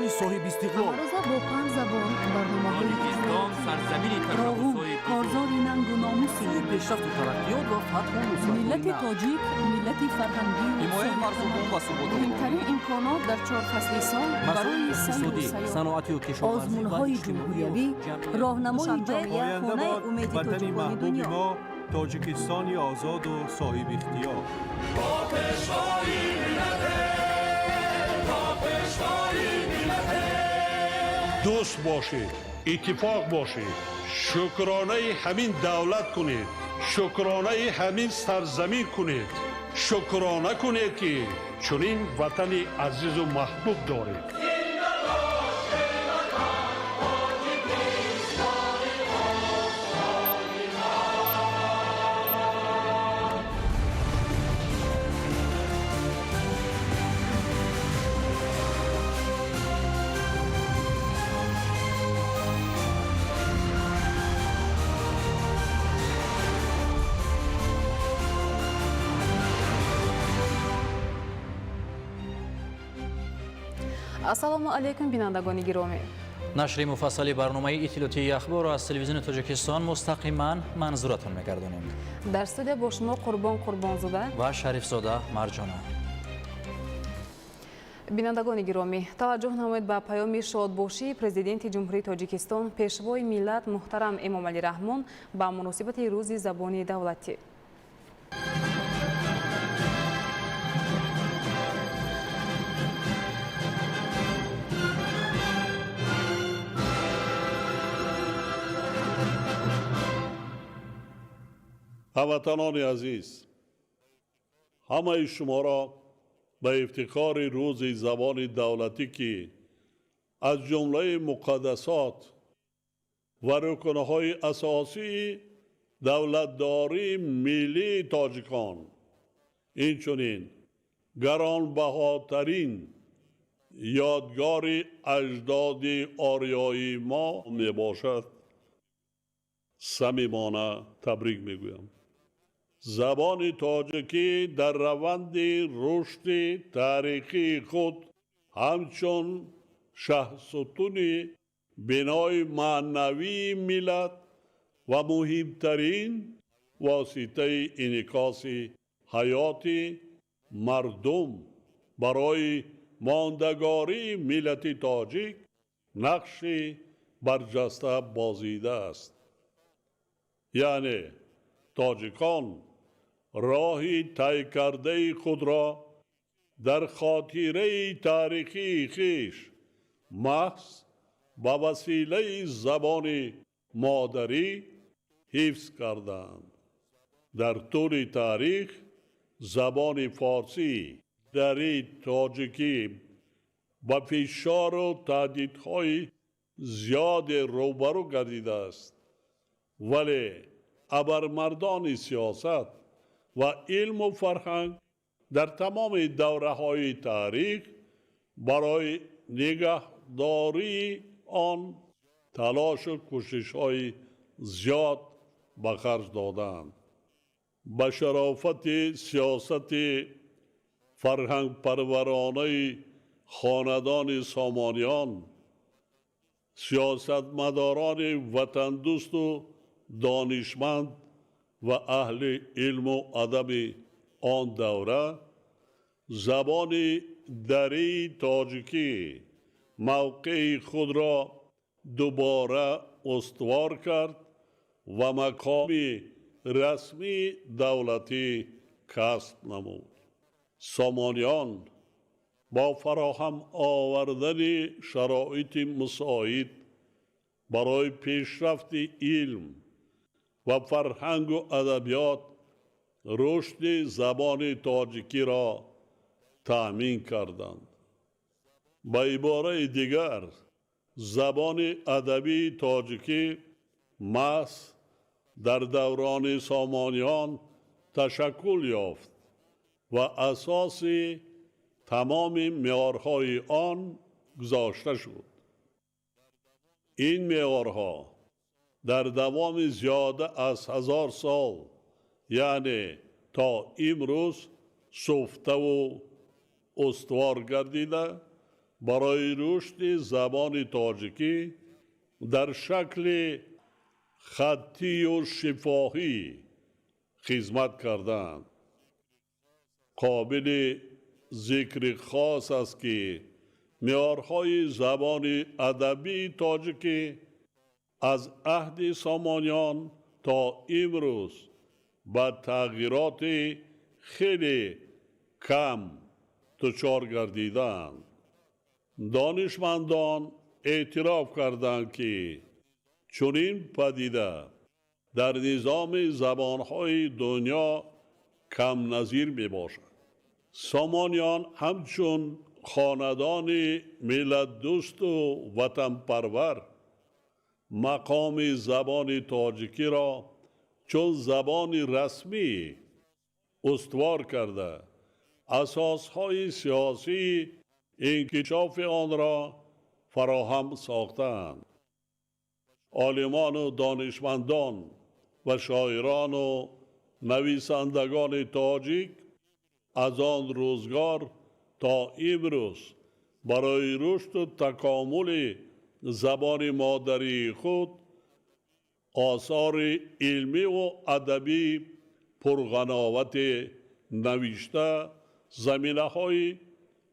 تاجیکستان صاحب استقلال. امروزه با 5 زبان برنامه‌های تاجیکستان سرزمین تشخص‌های کارزار ننگ و ناموسی پیشرفت و ترقیات و فتح و نصرت ملت تاجیک ملت فرهنگی و حمایت مردم و ثبات مهمترین امکانات در 4 فصل سال برای سیر و اقتصادی، سیاحت، صنعتی و کشاورزی آزمون‌های جمهوریوی، راهنمای جامعه خانه امید تاجیکان دنیا. ما تاجیکستانی آزاد و صاحب اختیار. دوست باشید، اتفاق باشید، شکرانه همین دولت کنید، شکرانه همین سرزمین کنید، شکرانه کنید که چنین وطن عزیز و محبوب دارید. ассалому алайкум бинандагони гиромӣ. нашри муфассали барномаи иттилоотии ахбор аз телевизиони тоҷикистон мустақиман манзуратон мегардонем. дар студия бо шумо Қурбон Қурбонзода ва Шарифзода Марҷона. бинандагони гиромӣ, таваҷҷӯҳ намоед ба паёми шодбошии президенти ҷумҳурии Тоҷикистон пешвои миллат муҳтарам Эмомалӣ Раҳмон ба муносибати рӯзи забони давлатӣ. هموطنان عزیز، همه شما را به افتخار روز زبان دولتی که از جمله مقدسات و رکنهای اساسی دولتداری ملی تاجیکان، اینچنین گرانبهاترین یادگار اجداد آریایی ما می باشد، صمیمانه تبریک می گویم. زبان تاجیکی در روند رشد تاریخی خود همچون شهرستون بنای معنوی ملت و مهمترین واسطه انعکاس حیات مردم برای ماندگاری ملت تاجیک نقش برجسته بازیده است. یعنی تاجیکان راهی طی کرده خود را در خاطره تاریخی خویش محض به وسیله زبان مادری حفظ کردند. در طول تاریخ زبان فارسی در تاجیکی با فشار و تهدیدهای زیاد روبرو گردیده است، ولی ابرمردان سیاست و علم و فرهنگ در تمام دوره‌های تاریخ برای نگهداری آن تلاش و کوشش‌های زیاد به خرج دادند. به شرافت سیاست فرهنگ پرورانه خاندان سامانیان، سیاستمداران وطن دوست و دانشمند و اهل علم و ادب آن دوره، زبان دری تاجیکی موقع خود را دوباره استوار کرد و مقام رسمی دولتی کسب نمود. سامانیان با فراهم آوردن شرایط مساعد برای پیشرفت علم و فرهنگ و ادبیات رشد زبان تاجیکی را تأمین کردند. به عباره دیگر، زبان ادبی تاجیکی محض در دوران سامانیان تشکل یافت و اساس تمام معیارهای آن گذاشته شد. این معیارها در دوام زیاده از 1000 سال، یعنی تا امروز، سفته و استوار گردیده برای رشد زبان تاجیکی در شکل خطی و شفاهی خدمت کردند. قابل ذکر خاص است که معیارهای زبان ادبی تاجیکی از عهد سامانیان تا امروز با تغییرات خیلی کم دچار گردیدند. دانشمندان اعتراف کردند که چنین پدیده در نظام زبانهای دنیا کم نظیر می باشد. سامانیان همچون خاندان ملت دوست و وطن پرور مقام زبان تاجیکی را چون زبان رسمی استوار کرده اساسهای سیاسی انکشاف آن را فراهم ساختند. عالمان و دانشمندان و شاعران و نویسندگان تاجیک از آن روزگار تا امروز برای رشد و تکامل زبان مادری خود آثار علمی و ادبی پرغناوت نوشته زمینه‌های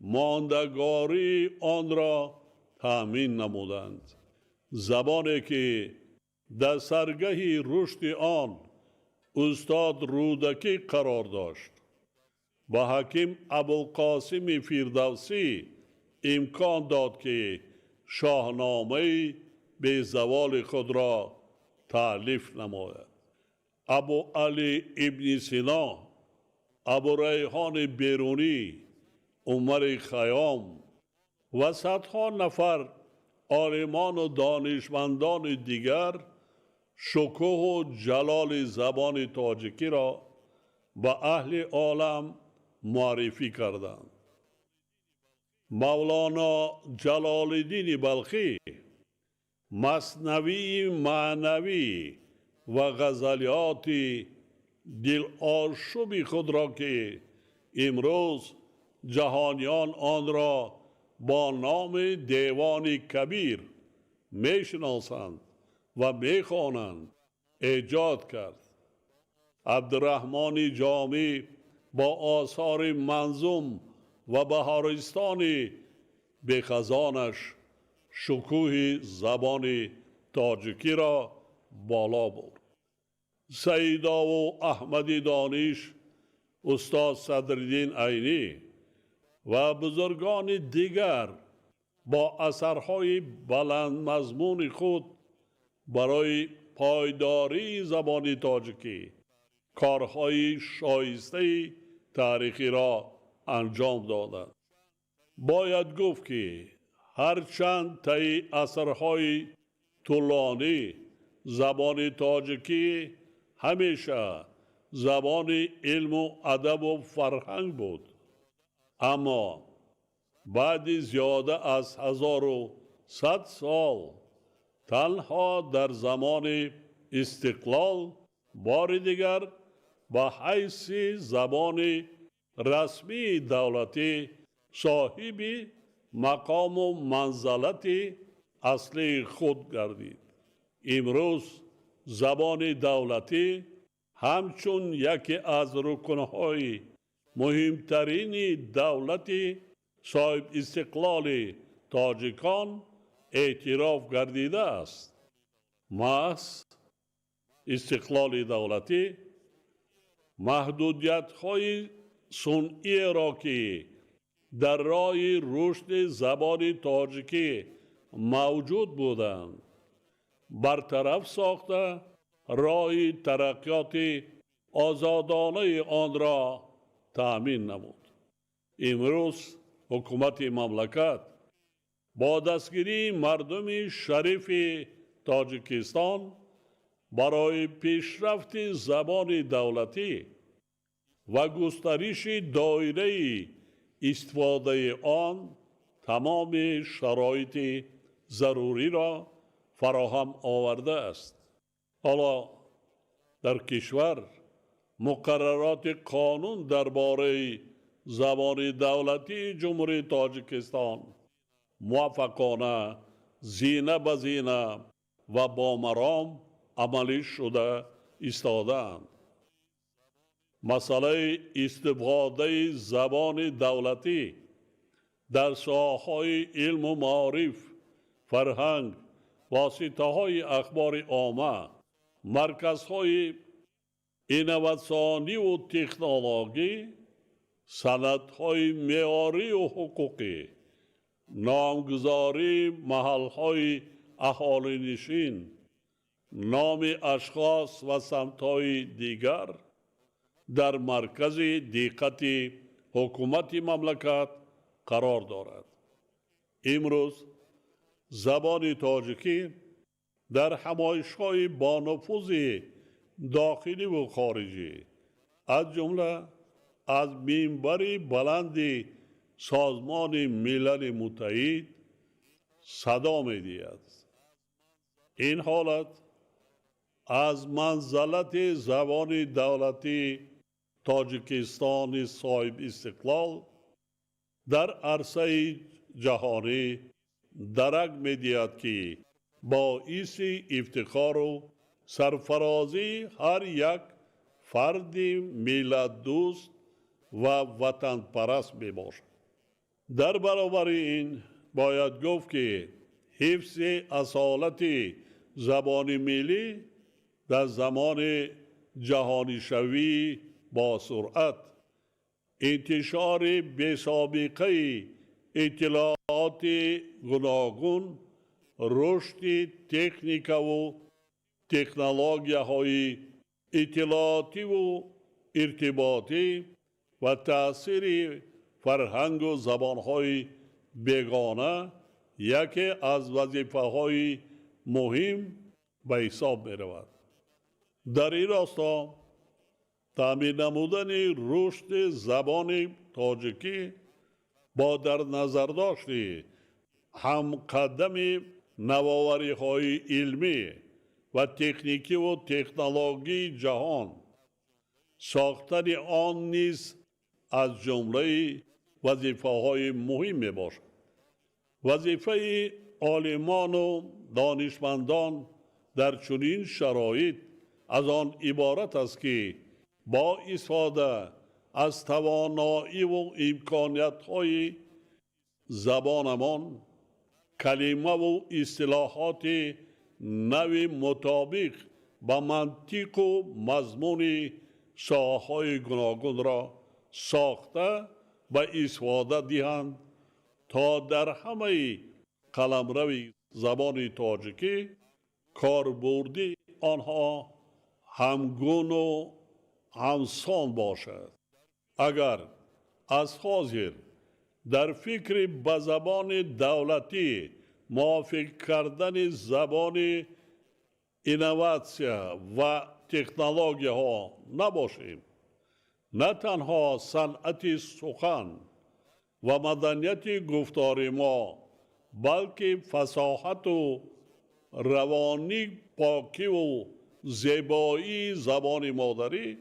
ماندگاری آن را تامین نمودند. زبانی که در سرگه رشد آن استاد رودکی قرار داشت و حکیم ابوالقاسم فردوسی امکان داد که شاهنامه به زوال خود را تألیف نماید. ابو علی ابن سینا، ابو ریحان بیرونی، عمر خیام و صدها نفر عالمان و دانشمندان دیگر شکوه و جلال زبان تاجیکی را به اهل عالم معرفی کردند. مولانا جلال الدین بلخی مثنوی معنوی و غزلیات دل آشوب خود را که امروز جهانیان آن را با نام دیوان کبیر میشناسند و میخوانند ایجاد کرد. عبدالرحمن جامی با آثار منظوم و بهارستان به خزانش شکوه زبان تاجیکی را بالا برد. سیدا و احمد دانش، استاد صدرالدین عینی و بزرگان دیگر با اثرهای بلند مضمون خود برای پایداری زبان تاجیکی کارهای شایسته تاریخی را انجام دادند. باید گفت که هرچند طی اثرهای طولانی زبان تاجیکی همیشه زبان علم و ادب و فرهنگ بود، اما بعد زیاده از 1100 سال تنها در زمان استقلال بار دیگر به حیث زبان رسمی دولتی صاحب مقام و منزلت اصلی خود گردید. امروز زبان دولتی همچون یکی از رکنهای مهمترین دولت صاحب استقلال تاجیکان اعتراف گردیده است. محض استقلال دولتی محدودیت‌های صنعی را که در راه رشد زبان تاجیکی موجود بودند برطرف ساخته راه ترقیات آزادانه آن را تأمین نمود. امروز حکومت مملکت با دستگیری مردم شریف تاجیکستان برای پیشرفت زبان دولتی و گسترش دایره استفاده آن تمام شرایط ضروری را فراهم آورده است. حالا در کشور مقررات قانون درباره زبان دولتی جمهوری تاجیکستان موفقانه زینه به زینه و با مرام عملی شده ایستادند. مسئله استفاده زبان دولتی در ساحه‌های علم و معارف، فرهنگ، واسطه‌های اخبار عامه، مرکزهای اینواسیونی و تکنولوژی، سندهای معیاری و حقوقی، نامگذاری محل‌های اهالی نشین، نام اشخاص و سمت‌های دیگر در مرکز دقت حکومت مملکت قرار دارد. امروز زبان تاجیکی در همایش‌های با نفوذ داخلی و خارجی از جمله از منبر بلند سازمان ملل متحد صدا می‌دهد. این حالت از منزلت زبان دولتی تاجیکستان صاحب استقلال در عرصه جهانی درک می‌دهد که باعث افتخار و سرفرازی هر یک فرد ملت دوست و وطن پرست میباشد. در برابر این باید گفت که حفظ اصالت زبان ملی در زمان جهانی شوی با سرعت، انتشار بی‌سابقه اطلاعات گوناگون، رشد تکنیک و تکنولوژی‌های اطلاعاتی و ارتباطی و تأثیر فرهنگ و زبان‌های بیگانه یکی از وظیفه‌های مهم به حساب می‌رود. در این راستا تامین نمودن رشد زبان تاجیکی با در نظر داشت همقدم نوآوری‌های علمی و تکنیکی و تکنولوژی جهان، ساختن آن نیز از جمله وظیفه‌های مهم میباشد. وظیفه عالمان و دانشمندان در چنین شرایط از آن عبارت است که با استفاده از توانایی و امکانیت‌های زبانمان کلمه و اصطلاحات نوی مطابق با منطق و مضمون ساحه‌های گوناگون را ساخته و استفاده دهند تا در همه قلمرو زبان تاجیکی کاربردی آنها همگون و همسان باشد. اگر از حاضر در فکر به زبان دولتی موافق کردن زبان اینواسیا و تکنولوژی ها نباشیم، نه تنها صنعت سخن و مدنیت گفتار ما، بلکه فصاحت و روانی پاکی و زیبایی زبان مادری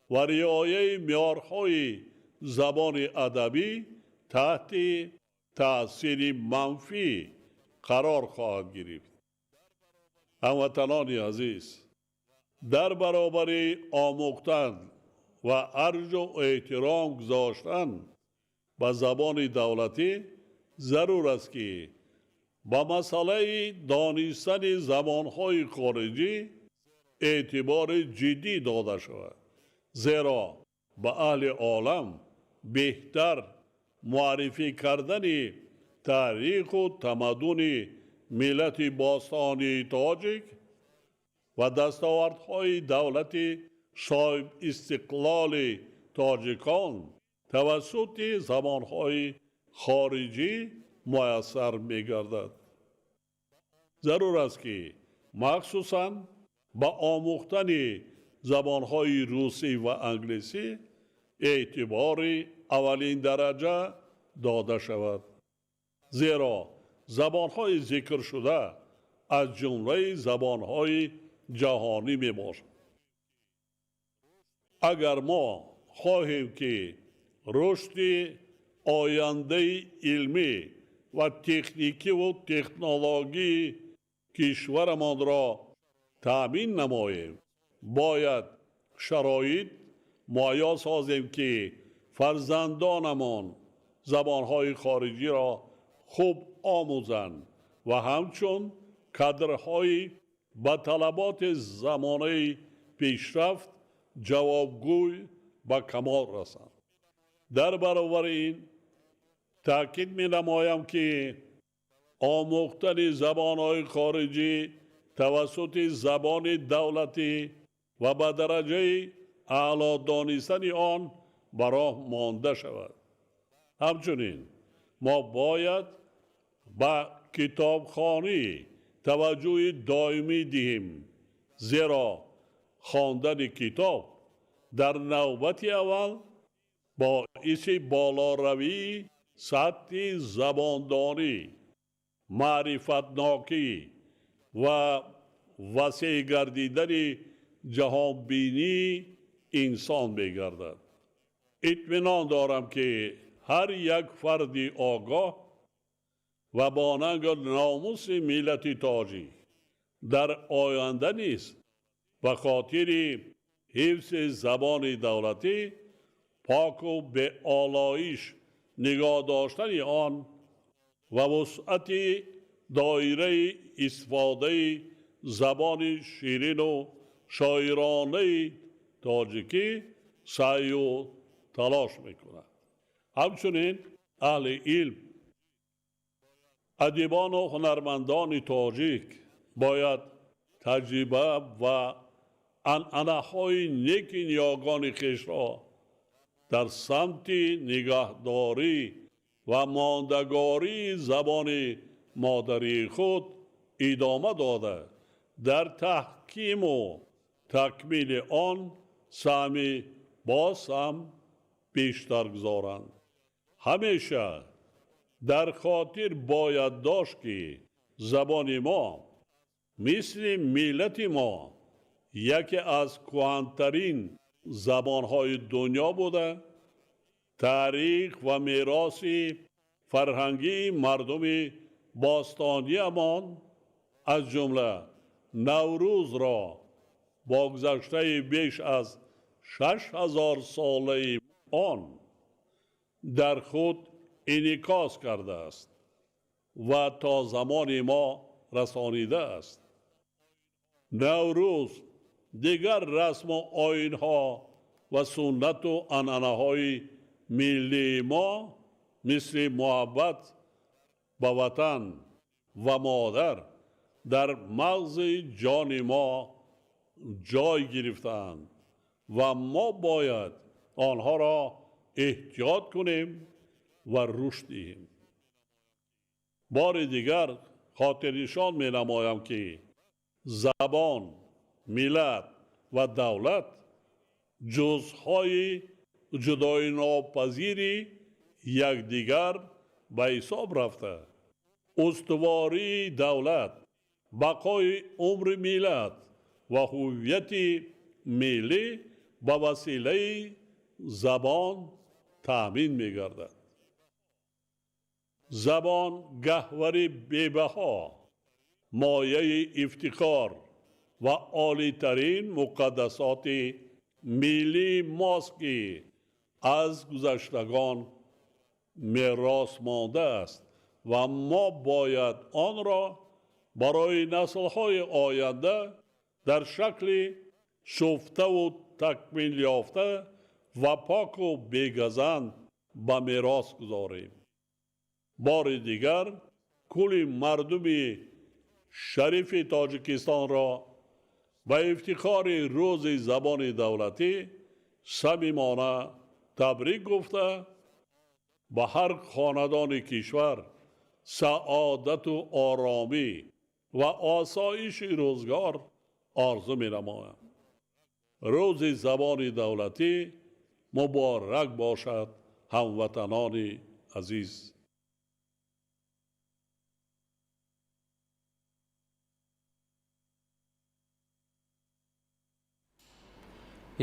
و رعایت معیارهای زبان ادبی تحت تأثیر منفی قرار خواهد گرفت. هموطنان عزیز، در برابر آموختن و ارج و احترام گذاشتن به زبان دولتی ضرور است که با مسئله دانستن زبانهای خارجی اعتبار جدی داده شود، زیرا به اهل عالم بهتر معرفی کردن تاریخ و تمدن ملت باستانی تاجیک و دستاوردهای دولت صاحب استقلال تاجیکان توسط زبانهای خارجی میسر می‌گردد. ضرور است که مخصوصاً با آموختن زبانهای روسی و انگلیسی اعتبار اولین درجه داده شود، زیرا زبانهای ذکر شده از جمله زبانهای جهانی می باشد. اگر ما خواهیم که رشد آینده علمی و تکنیکی و تکنولوژی کشورمان را تامین نماییم. باید شرایط مهیا سازیم که فرزندانمان زبانهای خارجی را خوب آموزند و همچون کادرهای با طلبات زمانه پیشرفت جوابگوی به کمال رسند. در برابر این تاکید می نمایم که آموختن زبانهای خارجی توسط زبان دولتی و به درجه اعلی دانستن آن به راه مانده شود. همچنین ما باید به کتابخوانی توجه دائمی دهیم، زیرا خواندن کتاب در نوبت اول باعث بالاروی سطح زباندانی، معرفتناکی و وسیع گردیدن جهانبینی انسان می‌گردد. اطمینان دارم که هر یک فرد آگاه و با ننگ ناموس ملت تاجی در آینده نیز به خاطر حفظ زبان دولتی پاک و به آلایش نگاه داشتن آن و وسعت دایره استفاده زبان شیرین و شاعرانه تاجیکی سعی و تلاش میکند. همچنین اهل علم، ادیبان و هنرمندان تاجیک باید تجربه و عنعنه‌های نیک نیاگان خویش را در سمت نگهداری و ماندگاری زبان مادری خود ادامه داده در تحکیم و تکمیل آن سعی باز هم بیشتر گذارند. همیشه در خاطر باید داشت که زبان ما مثل ملت ما یکی از کهن‌ترین زبانهای دنیا بوده. تاریخ و میراث فرهنگی مردم باستانیمان از جمله نوروز را با گذشته بیش از 6000 ساله آن در خود انعکاس کرده است و تا زمان ما رسانیده است. نوروز دیگر رسم و آیین‌ها و سنت و عنعنه‌های ملی ما مثل محبت به وطن و مادر در مغز جان ما جای گرفتند و ما باید آنها را احتیاط کنیم و رشد دهیم. بار دیگر خاطر نشان می نمایم که زبان، ملت و دولت جزهای جدای ناپذیری یکدیگر به حساب رفته. استواری دولت، بقای عمر ملت و هویت ملی به وسیله زبان تامین می گردد. زبان گهوری بی‌بها، مایه افتخار و عالی‌ترین مقدسات ملی ماست که از گذشتگان میراث مانده است و ما باید آن را برای نسل‌های آینده در شکل شفته و تکمیل یافته و پاک و بی‌گزند به میراث گذاریم. بار دیگر کل مردم شریف تاجیکستان را به افتخار روز زبان دولتی صمیمانه تبریک گفته به هر خاندان کشور سعادت و آرامی و آسایش روزگار آرزو می نمایم. روز زبان دولتی مبارک باشد هموطنان عزیز.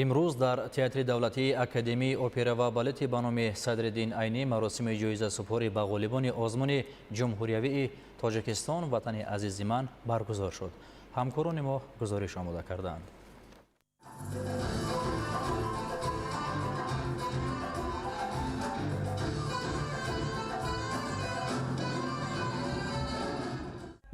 امروز در تئاتر دولتی اکادمی اپرا و بالت به نام صدرالدین عینی مراسم جایزه سپاری به غالبان آزمون جمهوری تاجیکستان وطن عزیز من برگزار شد. همکاران ما گزارش آماده کردند.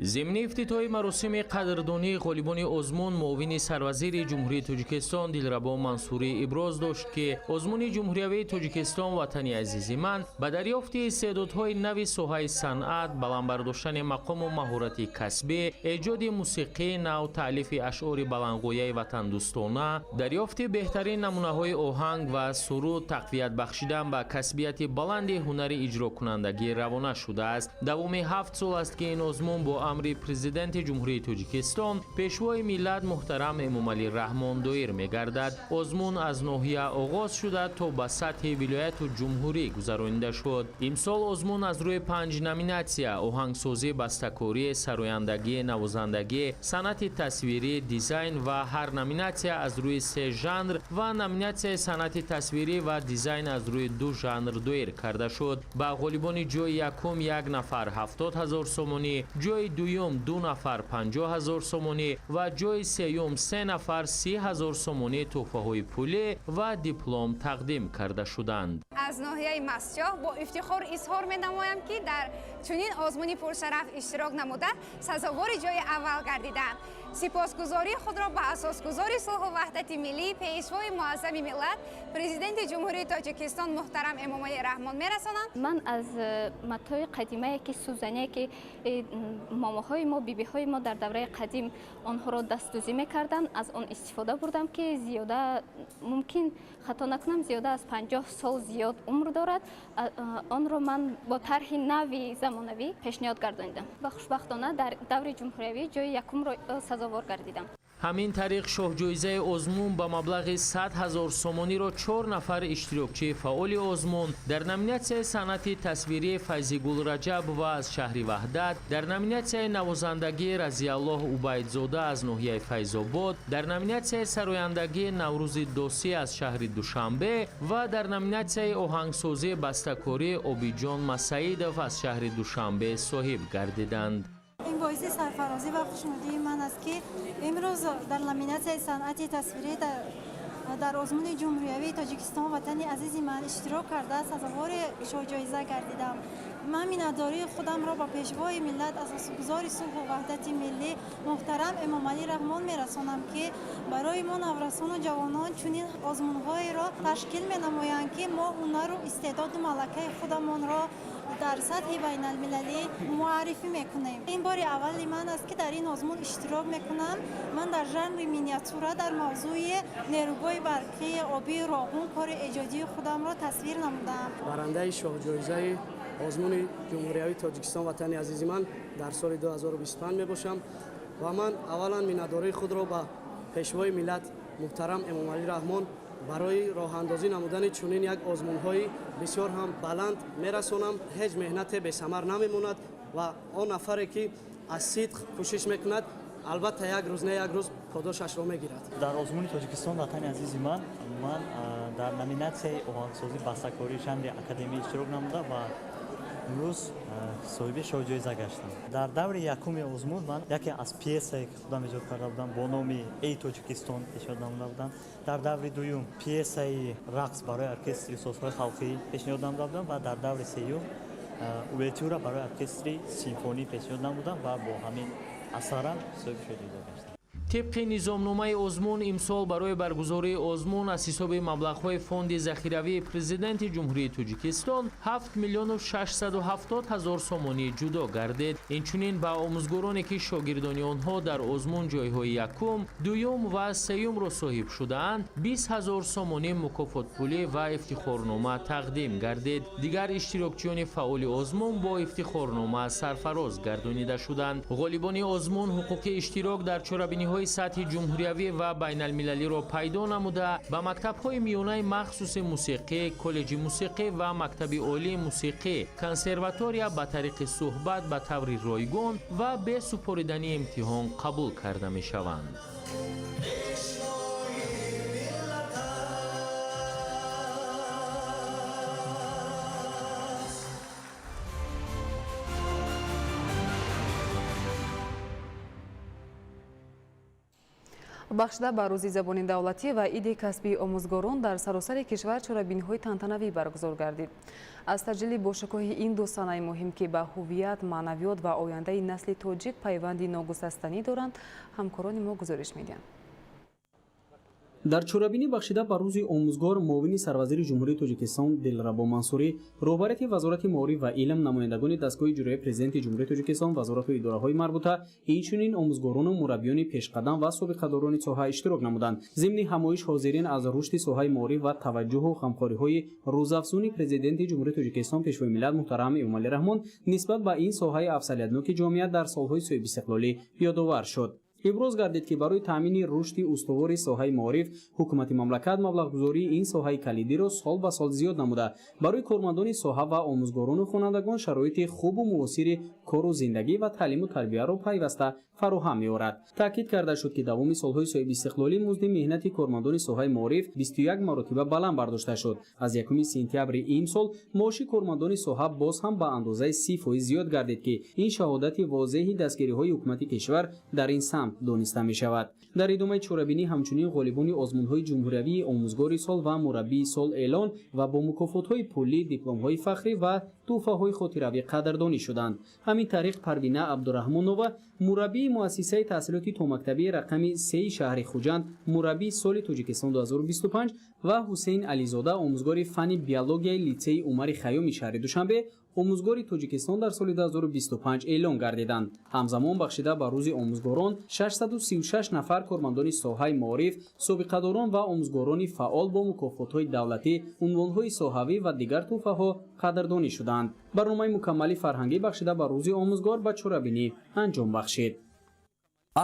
ضمن افتتاح مراسم قدردانی غالبان آزمون معاون سروزیر جمهوری تاجیکستان دلربا منصوری ابراز داشت که آزمون جمهوری تاجیکستان وطن عزیز من به دریافت استعدادهای نو ساحه صنعت، بلند برداشتن مقام و مهارت کسبی، ایجاد موسیقی نو، تالیف اشعار بلندگویه وطن دوستانه، دریافت بهترین نمونه‌های آهنگ و سرود، تقویت بخشیدن به کسبیت بلند هنر اجرا کنندگی روانه شده است. دوام 7 سال است که این آزمون با امر پرزیدنت جمهوری تاجیکستان پیشوای ملت محترم امامعلی رحمان دایر می‌گردد. آزمون از ناحیه آغاز شده تا به سطح ولایت و جمهوری گذرانیده شد. امسال آزمون از روی 5 نامیناسیا آهنگسازی، بسته‌کاری، سرایندگی، نوازندگی، صنعت تصویری، دیزاین و هر نامیناسیا از روی 3 ژانر و نامیناسیا صنعت تصویری و دیزاین از روی 2 ژانر دایر کرده شد. با غالبان جای یکم 1 نفر 70,000 سومانی، جای دوم 2 نفر 50,000 سومانی و جای سوم 3 نفر 30,000 سومانی تحفه‌های پولی و دیپلم تقدیم کرده شدند. از ناحیه مسجد با افتخار اظهار می‌نمایم که در چنین آزمون پرشرف اشتراک نموده سزاوار جای اول گردیدند. سپاسگزاری خود را به اساسگزار صلح و وحدت ملی، پیشوای معظم ملت، پرزیدنت جمهوری تاجیکستان محترم امامعلی رحمان می‌رسانم. من از متاع قدیمی که سوزنی که ماماهای ما، بیبی‌های ما در دوره قدیم آنها را دستدوزی می‌کردند، از آن استفاده بردم که زیاده ممکن خطا نکنم زیاده از 50 سال زیاد عمر دارد. آن را من با طرح نوی زمانوی پیشنهاد گرداندم و خوشبختانه در دور جمهوری جای یکم را سزاوار گردیدم. همین طریق شاه جایزه آزمون با مبلغ 100,000 سومانی را 4 نفر اشتراکچی فعال آزمون در نامیناسیای صنعت تصویری فیضی گل رجب و از شهر وحدت، در نامیناسیای نوازندگی رضی الله عبیدزاده از ناحیه فیض‌آباد، در نامیناسیای سرایندگی نوروز دوسی از شهر دوشنبه و در نامیناسیای آهنگسازی بسته‌کاری آبیجان مسعیدов از شهر دوشنبه صاحب گردیدند. این باعث سرفرازی و خوشنودی من است که امروز در نامیناسیای صنعت تصویری در آزمون جمهوری تاجیکستان وطن عزیز من اشتراک کرده سزاوار شاه جایزه گردیدم. من میnnadاری خودم را با پیشوای ملت اساسگزار صلح و وحدت ملی محترم امامعلی رحمان میرسانم که برای ما نورسان و جوانان چنین آزمون‌های را تشکیل می‌نمایند که ما هنر و استعداد و ملکه خودمان را در سطح بین المللی معرفی میکنیم. این بار اول من است که در این آزمون اشتراک میکنم. من در ژانر مینیاتوره در موضوع نیروگاه برقی آبی راغون کار ایجادی خودم را تصویر نمودم. برنده شاه جایزه آزمون جمهوری تاجیکستان وطن عزیز من در سال 2025 میباشم و من اولا میناداری خود را به پیشوای ملت محترم امامعلی رحمان برای راه اندازی نمودن چنین یک آزمون‌های بسیار هم بلند میرسانم. هیچ مهنت به ثمر نمیماند و آن نفری که از صدق کوشش میکند البته یک روز نه یک روز پاداشش را میگیرد. در آزمون تاجیکستان وطن عزیز من در نامیناسیای آهنگسازی بسته‌کاری شهر اکادمی اشتراک نموده و امروز صاحب شاه جایزه گشتم. در دور یکم آزمون من یکی از پیسایی که خودم ایجاد کرده بودم با نام ای تاجیکستان پیشنهاد نموده بودم. در دور دوم پیسای رقص برای ارکستر سازهای خلقی پیشنهاد نموده بودم و در دور سوم اوورتور برای ارکستر سیمفونی پیشنهاد نمودم و با همین اثرا صاحب شاه جایزه گشتم. طبق نظامنامه آزمون امسال برای برگزاری آزمون از حساب مبلغ‌های فوند ذخیروی پرزیدنت جمهوری تاجیکستان 7,670,000 سومانی جدا گردید. اینچنین با آموزگارانی که شاگردان آنها در آزمون جایهای یکم، دوم و سوم را صاحب شده‌اند 20,000 سومانی مکافات پولی و افتخارنامه تقدیم گردید. دیگر اشتراکچیان فعال آزمون با افتخارنامه سرفراز گردانیده شدند. غالبان آزمون حقوق اشتراک در چاره‌بینی‌های سطح جمهوری و بین المللی را پیدا نموده به مکتب‌های میانه مخصوص موسیقی، کالج موسیقی و مکتب عالی موسیقی، کنسرواتوریا به طریق صحبت به طور رایگان و به سپردن امتحان قبول کرده می‌شوند. бахшида ба рӯзи забони давлатӣ ва иди касби омӯзгорон дар саросари кишвар чорабиниҳои тантанавӣ баргузор гардид. аз таҷлили бошакоҳи ин ду санаи муҳим ки ба ҳувият маънавиёт ва ояндаи насли тоҷик пайванди ногусастанӣ доранд, ҳамкорони мо гузориш медиҳанд. дар чорабинӣ бахшида ба рӯзи омӯзгор муовини сарвазири ҷумҳурии тоҷикистон дилрабо мансурӣ, роҳбарияти вазорати маориф ва илм, намояндагони дастгоҳи иҷроии президенти ҷумҳурии тоҷикистон, вазорату идораҳои марбута, инчунин омӯзгорону мураббиёни пешқадам ва собиқадорони соҳа иштирок намуданд. зимни ҳамоиш ҳозирин аз рушди соҳаи маориф ва таваҷҷуҳу ғамхориҳои рӯзафзуни президенти ҷумҳурии тоҷикистон пешвои миллат муҳтарам Эмомалӣ Раҳмон нисбат ба ин соҳаи афзалиятноки ҷомеа дар солҳои соҳибистиқлолӣ ёдовар шуд. иброз гардид ки барои таъмини рушди устувори соҳаи маориф ҳукумати мамлакат маблағгузории ин соҳаи калидиро сол ба сол зиёд намуда, барои кормандони соҳа ва омӯзгорону хонандагон шароити хубу муосири кору зиндагӣ ва таълиму тарбияро пайваста фароҳам меорад. таъкид карда шуд ки давоми солҳои соҳибистиқлолӣ музди меҳнати кормандони соҳаи маориф 21 маротиба баланд бардошта шуд. аз 1 сентябри ин сол маоши кормандони соҳа боз ҳам ба андозаи 30% зиёд гардид ки ин шаҳодати возеҳи дастгириҳои ҳукумати кишвар дар ин самт дониста мешавад. дар идомаи чорабинӣ ҳамчунин ғолибони озмунҳои ҷумҳуриявии омӯзгори сол ва мураббии сол эълон ва бо мукофотҳои пулӣ, дипломҳои фахрӣ ва тӯҳфаҳои хотиравӣ қадрдонӣ шуданд. ҳамин тариқ Парвина Абдураҳмонова, мураббии муассисаи таҳсилоти томактабии рақами 3 шаҳри Хуҷанд, мураббии соли Тоҷикистон 2025 ва Ҳусейн Ализода, омӯзгори фанни биологияи литсеи Умари Хайёми шаҳри Душанбе, омӯзгори Тоҷикистон дар соли 2025 эълон гардиданд. ҳамзамон бахшида ба рӯзи омӯзгорон 636 нафар кормандони соҳаи маориф, собиқадорон ва омӯзгорони фаъол бо мукофотҳои давлатӣ, унвонҳои соҳавӣ ва дигар тӯҳфаҳо қадрдонӣ шуданд. барномаи мукаммали фарҳангӣ бахшида ба рӯзи омӯзгор ба чорабинӣ анҷом бахшид.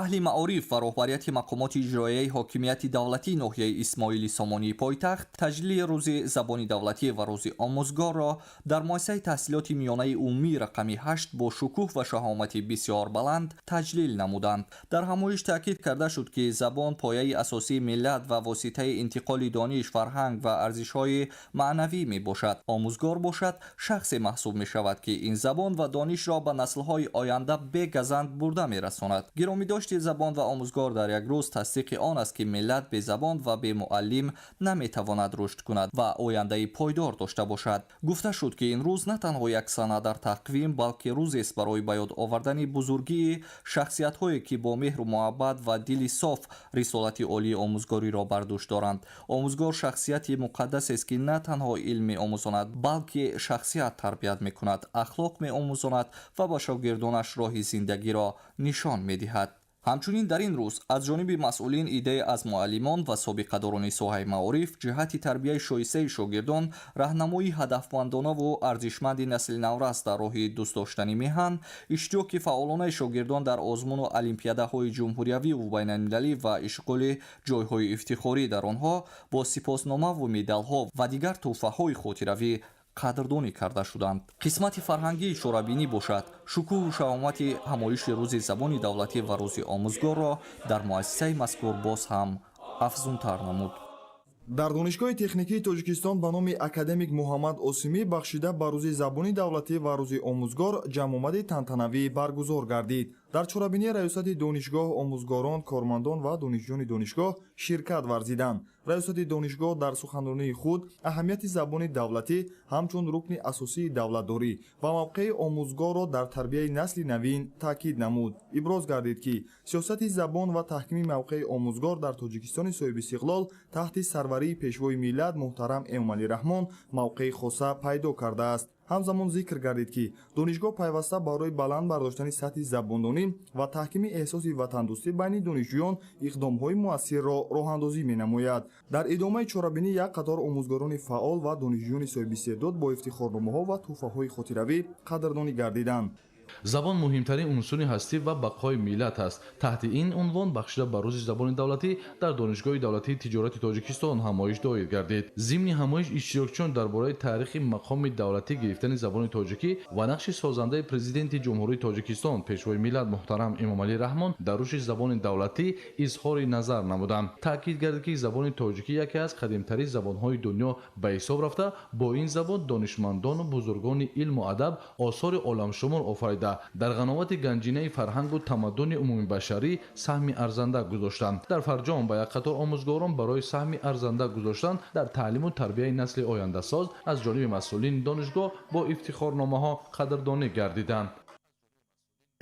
аҳли маориф ва роҳбарияти мақомоти иҷроияи ҳокимияти давлатии ноҳияи Исмоили Сомонии пойтахт таҷлили рӯзи забони давлатӣ ва рӯзи омӯзгорро дар муассисаи таҳсилоти миёнаи умумии рақами 8 бо шукӯҳ ва шаҳомати бисёр баланд таҷлил намуданд. дар ҳамоиш таъкид карда шуд ки забон пояи асосии миллат ва воситаи интиқоли дониш, фарҳанг ва арзишҳои маънавӣ мебошад. омӯзгор бошад шахсе маҳсуб мешавад ки ин забон ва донишро ба наслҳои оянда бегазанд бурда мерасонад. гиромидошти забон ва омӯзгор дар як рӯз тасдиқи он аст ки миллат бе забон ва бе муаллим наметавонад рушд кунад ва ояндаи пойдор дошта бошад. гуфта шуд ки ин рӯз на танҳо як сана дар тақвим, балки рӯзест барои ба ёд овардани бузургии шахсиятҳое ки бо меҳру муҳаббат ва дили соф рисолати олии омӯзгориро бар дӯш доранд. омӯзгор шахсияти муқаддасест ки на танҳо илм меомӯзонад, балки шахсият тарбият мекунад, ахлоқ меомӯзонад ва ба шогирдонаш роҳи зиндагиро нишон медиҳад. ҳамчунин дар ин рӯз аз ҷониби масъулин идея аз муаллимон ва собиқадорони соҳаи маориф ҷиҳати тарбияи шоистаи шогирдон, раҳнамоии ҳадафмандонаву арзишманди насли наврас дар роҳи дӯстдоштани меҳан, иштироки фаъолонаи шогирдон дар озмуну олимпиадаҳои ҷумҳуриявиву байналмилалӣ ва ишғоли ҷойҳои ифтихорӣ дар онҳо бо сипосномаву медалҳо ва дигар тӯҳфаҳои хотиравӣ қадрдонӣ карда шуданд. қисмати фарҳангии чорабинӣ бошад шукӯҳу шаҳомати ҳамоиши рӯзи забони давлатӣ ва рӯзи омӯзгорро дар муассисаи мазкур боз ҳам афзунтар намуд. дар донишгоҳи техникии тоҷикистон ба номи академик муҳаммад осимӣ бахшида ба рӯзи забони давлатӣ ва рӯзи омӯзгор ҷамъомади тантанавӣ баргузор гардид. дар чорабинӣ раёсати донишгоҳ, омӯзгорон, кормандон ва донишҷӯёни донишгоҳ ширкат варзиданд. раёсати донишгоҳ дар суханронии худ аҳамияти забони давлатӣ ҳамчун рукни асосии давлатдорӣ ва мавқеи омӯзгорро дар тарбияи насли навин таъкид намуд. иброз гардид ки сиёсати забон ва таҳкими мавқеи омӯзгор дар тоҷикистони соҳибистиқлол таҳти сарварии пешвои миллат муҳтарам Эмомалӣ Раҳмон мавқеи хоса пайдо кардааст. ҳамзамон зикр гардид ки донишгоҳ пайваста барои баланд бардоштани сатҳи забондонӣ ва таҳкими эҳсоси ватандӯстӣ байни донишҷӯён иқдомҳои муассирро роҳандозӣ менамояд. дар идомаи чорабинӣ як қатор омӯзгорони фаъол ва донишҷӯёни соҳибистеъдод бо ифтихорномаҳо ва тӯҳфаҳои хотиравӣ қадрдонӣ гардиданд. забон муҳимтарин унсури ҳастӣ ва бақои миллат аст. таҳти ин унвон бахшида ба рӯзи забони давлатӣ дар донишгоҳи давлатии тиҷорати тоҷикистон ҳамоиш доир гардид. зимни ҳамоиш иштирокчиён дар бораи таърихи мақоми давлатӣ гирифтани забони тоҷикӣ ва нақши созандаи президенти ҷумҳурии тоҷикистон пешвои миллат муҳтарам Эмомалӣ Раҳмон дар рушди забони давлатӣ изҳори назар намуданд. таъкид гардид ки забони тоҷикӣ яке аз қадимтарин забонҳои дунё ба ҳисоб рафта, бо ин забон донишмандону бузургони илму адаб осори оламшумул офарид намоида дар ғановати ганҷинаи фарҳангу тамаддуни умумибашарӣ саҳми арзанда гузоштанд. Дар Фарҷом ба як қатор омӯзгорон барои саҳми арзанда гузоштан дар таълиму тарбияи насли ояндасоз аз ҷониби масъулини донишгоҳ бо ифтихорномаҳо қадрдонӣ гардиданд.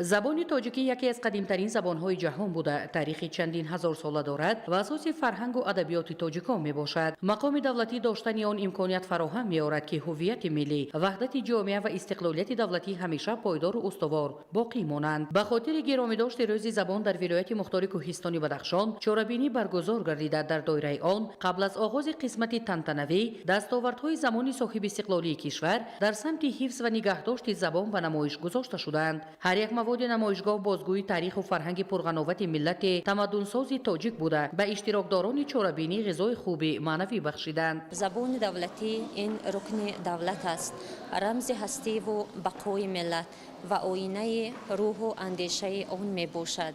забони тоҷикӣ яке аз қадимтарин забонҳои ҷаҳон буда таърихи чандин ҳазор сола дорад ва асоси фарҳангу адабиёти тоҷикон мебошад. мақоми давлатӣ доштани он имконият фароҳам меорад ки ҳуввияти миллӣ, ваҳдати ҷомеа ва истиқлолияти давлатӣ ҳамеша пойдору устувор боқӣ монанд. ба хотири гиромидошти рӯзи забон дар вилояти мухтори кӯҳистони Бадахшон чорабинӣ баргузор гардида. дар доираи он қабл аз оғози қисмати тантанавӣ дастовардҳои замони соҳибистиқлолии кишвар дар самти ҳифз ва нигаҳдошти забон ба намоиш гузошта шуданд. ҳар як маводи намоишгоҳ бозгӯи таъриху фарҳанги пурғановати миллати тамаддунсози тоҷик буда ба иштирокдорони чорабинӣ ғизои хуби маънавӣ бахшиданд. забони давлатӣ ин рукни давлат аст, рамзи ҳастиву бақои миллат ва оинаи рӯҳу андешаи он мебошад.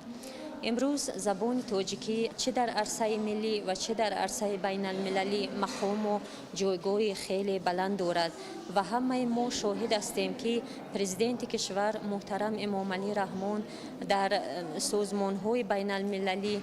имрӯз забони тоҷикӣ чӣ дар арсаи миллӣ ва чӣ дар арсаи байналмилалӣ мақому ҷойгоҳи хеле баланд дорад ва ҳамаи мо шоҳид ҳастем ки президенти кишвар муҳтарам Эмомалӣ Раҳмон дар созмонҳои байналмилалӣ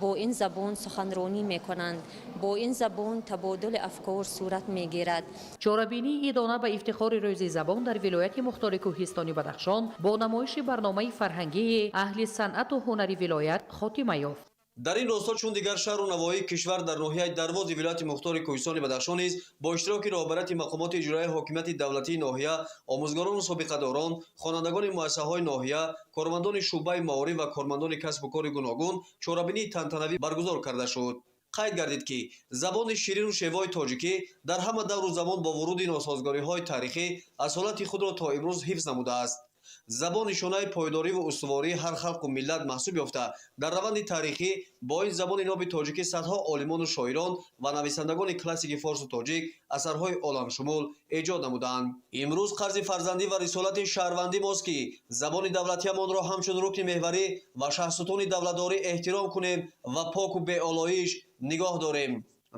бо ин забон суханронӣ мекунанд. бо ин забон табодули афкор сурат мегирад. чорабинии дона ба ифтихори рӯзи забон дар вилояти мухтори кӯҳистони Бадахшон бо намоиши барномаи фарҳангии аҳли санъату ҳунари вилоят хотима ёфт. дар ин росто чун дигар шаҳру навоии кишвар дар ноҳияи дарвози вилояти мухтори кӯҳистони Бадахшон низ бо иштироки роҳбарияти мақомоти иҷроии ҳокимияти давлатии ноҳия, омӯзгорону собиқадорон, хонандагони муассисаҳои ноҳия, кормандони шӯъбаи маориф ва кормандони касбу кори гуногун чорабинии тантанавӣ баргузор карда шуд. қайд гардид ки забони ширину шевои тоҷикӣ дар ҳама давру замон бо вуруди носозгориҳои таърихӣ асолати худро то имрӯз ҳифз намудааст. забон нишонаи пойдориву устувории ҳар халқу миллат маҳсуб ёфта дар раванди таърихӣ бо ин забони ноби тоҷикӣ садҳо олимону шоирон ва нависандагони классики форсу тоҷик асарҳои оламшумул эҷод намуданд. имрӯз қарзи фарзандӣ ва рисолати шаҳрвандӣ мост ки забони давлатиамонро ҳамчун рукни меҳварӣ ва шаҳрсутуни давлатдорӣ эҳтиром кунем ва поку беолоиш нигоҳ дорем.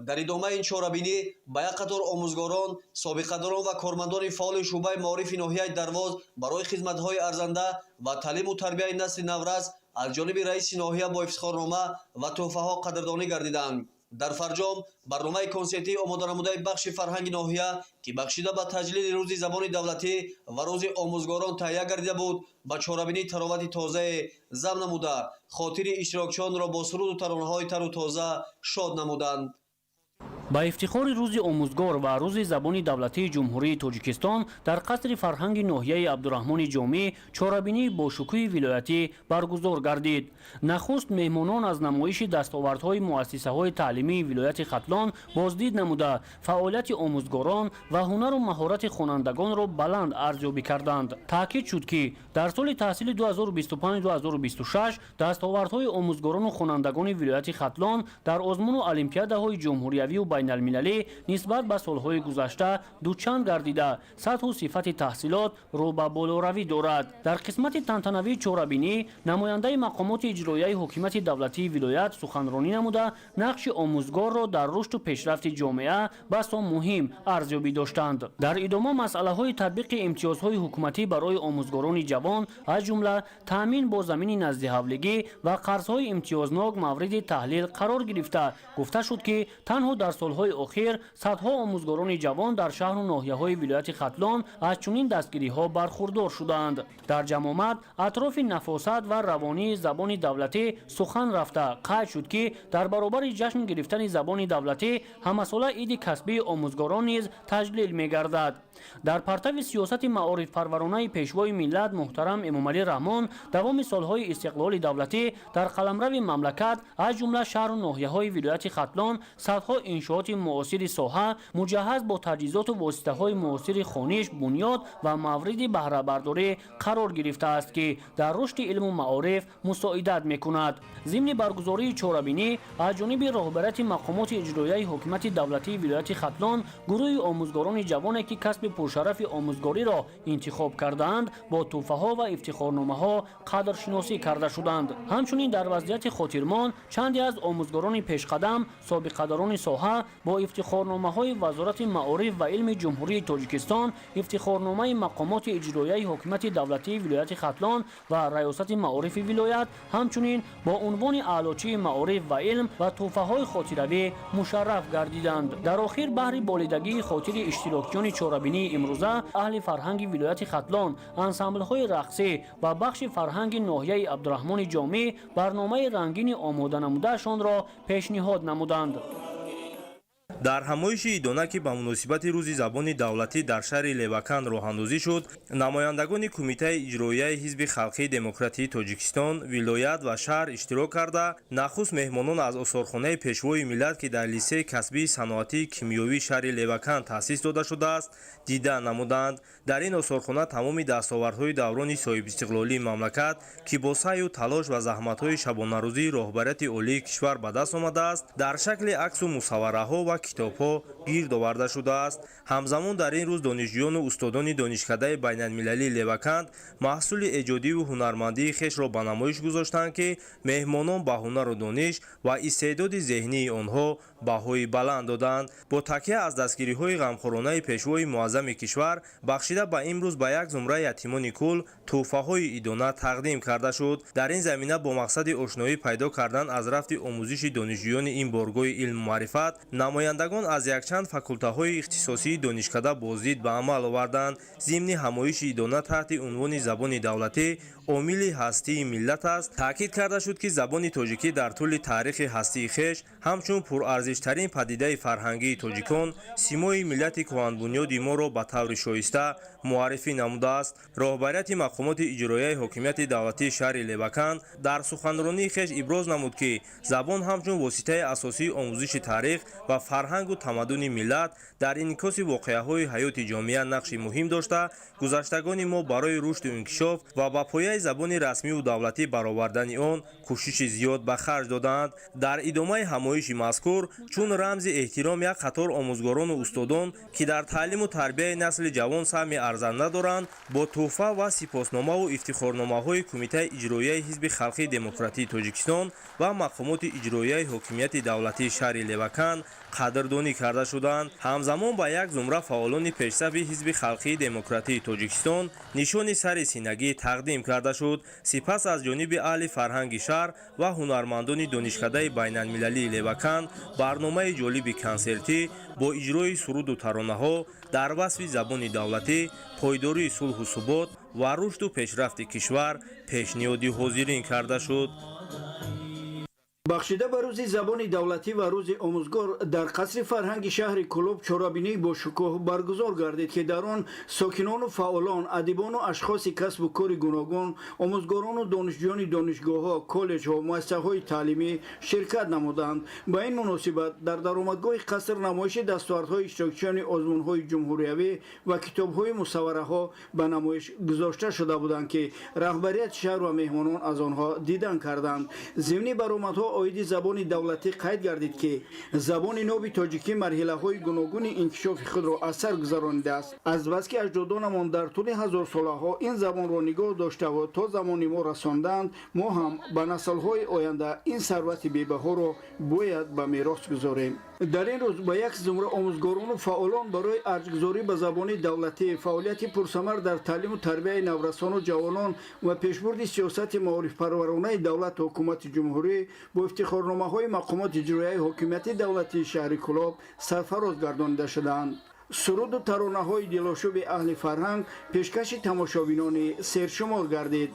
дар идомаи ин чорабинӣ ба як қатор омӯзгорон, собиқадорон ва кормандони фаъоли шӯъбаи маорифи ноҳияи Дарвоз барои хизматҳои арзанда ва таълиму тарбияи насли наврас аз ҷониби раиси ноҳия бо ифтихорнома ва тӯҳфаҳо қадрдонӣ гардиданд. дар Фарҷом барномаи консертии омоданамудаи бахши фарҳанги ноҳия ки бахшида ба таҷлили рӯзи забони давлатӣ ва рӯзи омӯзгорон таҳия гардида буд, ба чорабинии таровати тозае зам намуда хотири иштирокчиёнро бо суруду таронаҳои тару тоза шод намуданд. ба ифтихори рӯзи омӯзгор ва рӯзи забони давлатии ҷумҳурии Тоҷикистон дар қасри фарҳанги ноҳияи Абдураҳмони Ҷомӣ чорабинии бошукӯҳи вилоятӣ баргузор гардид. нахуст меҳмонон аз намоиши дастовардҳои муассисаҳои таълимии вилояти Хатлон боздид намуда фаъолияти омӯзгорон ва ҳунару маҳорати хонандагонро баланд арзёбӣ карданд. таъкид шуд ки дар соли таҳсили 2025-2026 дастовардҳои омӯзгорону хонандагони вилояти Хатлон дар озмуну олимпиадаҳои ҷумҳуриявию байналмилалӣ нисбат ба солҳои гузашта дучанд гардида сатҳу сифати таҳсилот рӯ ба болоравӣ дорад. дар қисмати тантанавии чорабинӣ намояндаи мақомоти иҷроияи ҳокимияти давлатии вилоят суханронӣ намуда нақши омӯзгорро дар рушду пешрафти ҷомеа басо муҳим арзёбӣ доштанд. дар идома масъалаҳои татбиқи имтиёзҳои ҳукуматӣ барои омӯзгорони ҷавон аз ҷумла таъмин бо замини наздиҳавлигӣ ва қарзҳои имтиёзнок мавриди таҳлил қарор гирифта гуфта шуд ки танҳо дар солҳои охир садҳо омӯзгорони ҷавон дар шаҳру ноҳияҳои вилояти Хатлон аз чунин дастгириҳо бархурдор шуданд. дар ҷамомат атрофи нафосат ва равонии забони давлатӣ сухан рафта қайд шуд ки дар баробари ҷашн гирифтани забони давлатӣ ҳамасола иди касбии омӯзгорон низ таҷлил мегардад. дар партави сиёсати маорифпарваронаи пешвои миллат муҳтарам Эмомалӣ Раҳмон давоми солҳои истиқлоли давлатӣ дар қаламрави мамлакат аз ҷумла шаҳру ноҳияҳои вилояти Хатлон садҳо иншооти муосири соҳа муҷаҳҳаз бо таҷҳизоту воситаҳои муосири хониш, бунёд ва мавриди баҳрабардорӣ қарор гирифтааст ки дар рушди илму маориф мусоидат мекунад. зимни баргузории чорабинӣ аз ҷониби роҳбарияти мақомоти иҷроияи ҳокимияти давлатии вилояти Хатлон гурӯҳи омӯзгорони ҷавоне ки касби пуршарафи омӯзгориро интихоб кардаанд бо тӯҳфаҳо ва ифтихорномаҳо қадршиносӣ карда шуданд. ҳамчунин дар вазъияти хотирмон чанде аз омӯзгорони пешқадам, собиқадорони соҳа با افتخارنامه‌های وزارت معارف و علم جمهوری تاجیکستان، افتخارنامه مقامات اجرایی حکومت دولتی ولایت ختلان و ریاست معارف ولایت، همچنین با عنوان اعلاچی معارف و علم و تحفه‌های خاطروی مشرف گردیدند. در آخر بهر بالیدگی خاطر اشتراکیان چهاربینی امروزه، اهل فرهنگ ولایت ختلان، انسامبل‌های رقصی و بخش فرهنگ ناحیه عبدالرحمن جامع برنامه رنگین آماده نمودهشان را پیشنهاد نمودند. дар ҳамоиши идона ки ба муносибати рӯзи забони давлатӣ дар шаҳри левакан роҳандозӣ шуд, намояндагони кумитаи иҷроияи ҳизби халқии демократии тоҷикистон вилоят ва шаҳр иштирок карда, нахуст меҳмонон аз осорхонаи пешвои миллат ки дар лисеи касбии саноатии кимиёвии шаҳри левакан таъсис дода шудааст дида намуданд. дар ин осорхона тамоми дастовардҳои даврони соҳибистиқлолии мамлакат ки бо саъю талош ва заҳматҳои шабонарӯзии роҳбарияти олии кишвар ба даст омадааст, дар шакли аксу мусаввараҳо ва китобҳо гирд оварда шудааст. ҳамзамон дар ин рӯз донишҷӯёну устодони донишкадаи байналмилалии леваканд маҳсули эҷодиву ҳунармандии хешро ба намоиш гузоштанд ки меҳмонон ба ҳунару дониш ва истеъдоди зеҳнии онҳо баҳои баланд доданд. бо такя аз дастгириҳои ғамхоронаи пешвои муаззами кишвар бахшида ба имрӯз ба як зумраи ятимони кул тӯҳфаҳои идона тақдим карда шуд. дар ин замина бо мақсади ошноӣ пайдо кардан аз рафти омӯзиши донишҷӯёни ин боргоҳи илму маърифат, намояндагон аз якчанд факултаҳои ихтисосии донишкада боздид ба амал оварданд. зимни ҳамоиши идона таҳти унвони забони давлатӣ омили ҳастии миллат аст. таъкид карда шуд ки забони тоҷикӣ дар тӯли таърихи ҳастии хеш ҳамчун пурарзиштарин падидаи фарҳангии тоҷикон симои миллати кӯҳанбунёди моро ба таври шоиста муаррифӣ намудааст. роҳбарияти мақомоти иҷроияи ҳокимияти давлатии шаҳри левакан дар суханронии хеш иброз намуд ки забон ҳамчун воситаи асосии омӯзиши таърих ва фарҳангу тамаддуни миллат дар инъикоси воқеаҳои ҳаёти ҷомеа нақши муҳим дошта, гузаштагони мо барои рушду инкишоф ва ба пояи забони расмиву давлатӣ баровардани он кӯшиши зиёд ба харҷ доданд. дар идомаи ҳамоиши мазкур чун рамзи эҳтиром як қатор омӯзгорону устодон ки дар таълиму тарбияи насли ҷавон саҳми арзанда доранд, бо тӯҳфа ва сипосномаву ифтихорномаҳои кумитаи иҷроияи ҳизби халқии демократии тоҷикистон ва мақомоти иҷроияи ҳокимияти давлатии шаҳри левакан қадрдонӣ карда шуданд. ҳамзамон ба як зумра фаъолони пешсафи ҳизби халқии демократии тоҷикистон нишони сари синагӣ тақдим карда шуд. сипас аз ҷониби аҳли фарҳанги шаҳр ва ҳунармандони донишкадаи байналмилалии левакан барномаи ҷолиби консертӣ бо иҷрои суруду таронаҳо дар васфи забони давлатӣ, пойдории сулҳу субот ва рушду пешрафти кишвар пешниҳоди ҳозирин карда шуд. бахшида ба рӯзи забони давлатӣ ва рӯзи омӯзгор дар қасри фарҳанги шаҳри Кӯлоб чорабинии бошукӯҳ баргузор гардид ки дар он сокинону фаъолон, адибону ашхоси касбу кори гуногун, омӯзгорону донишҷӯёни донишгоҳҳо, коллеҷҳо, муассисаҳои таълимӣ ширкат намуданд. ба ин муносибат дар даромадгоҳи қаср намоиши дастовардҳои иштирокчиёни озмунҳои ҷумҳуриявӣ ва китобҳои мусаввараҳо ба намоиш гузошта шуда буданд ки раҳбарияти шаҳр ва меҳмонон аз онҳо дидан карданд. зимни баромадҳо оиди забони давлатӣ қайд гардид ки забони нови тоҷикӣ марҳилаҳои гуногуни инкишофи худро аз сар гузаронидааст. азбаски аҷдодонамон дар тӯли ҳазорсолаҳо ин забонро нигоҳ доштаву то замони мо расонданд, мо ҳам ба наслҳои оянда ин сарвати бебаҳоро бояд ба мерос гузорем. дар ин рӯз ба як зумра омӯзгорону фаъолон барои арҷгузорӣ ба забони давлатӣ, фаъолияти пурсамар дар таълиму тарбияи наврасону ҷавонон ва пешбурди сиёсати маорифпарваронаи давлату ҳукумати ҷумҳурӣ бо ифтихорномаҳои мақомоти иҷроияи ҳокимияти давлатии шаҳри Кӯлоб сарфароз гардонида шуданд. суруду таронаҳои дилошуби аҳли фарҳанг пешкаши тамошобинони сершумор гардид.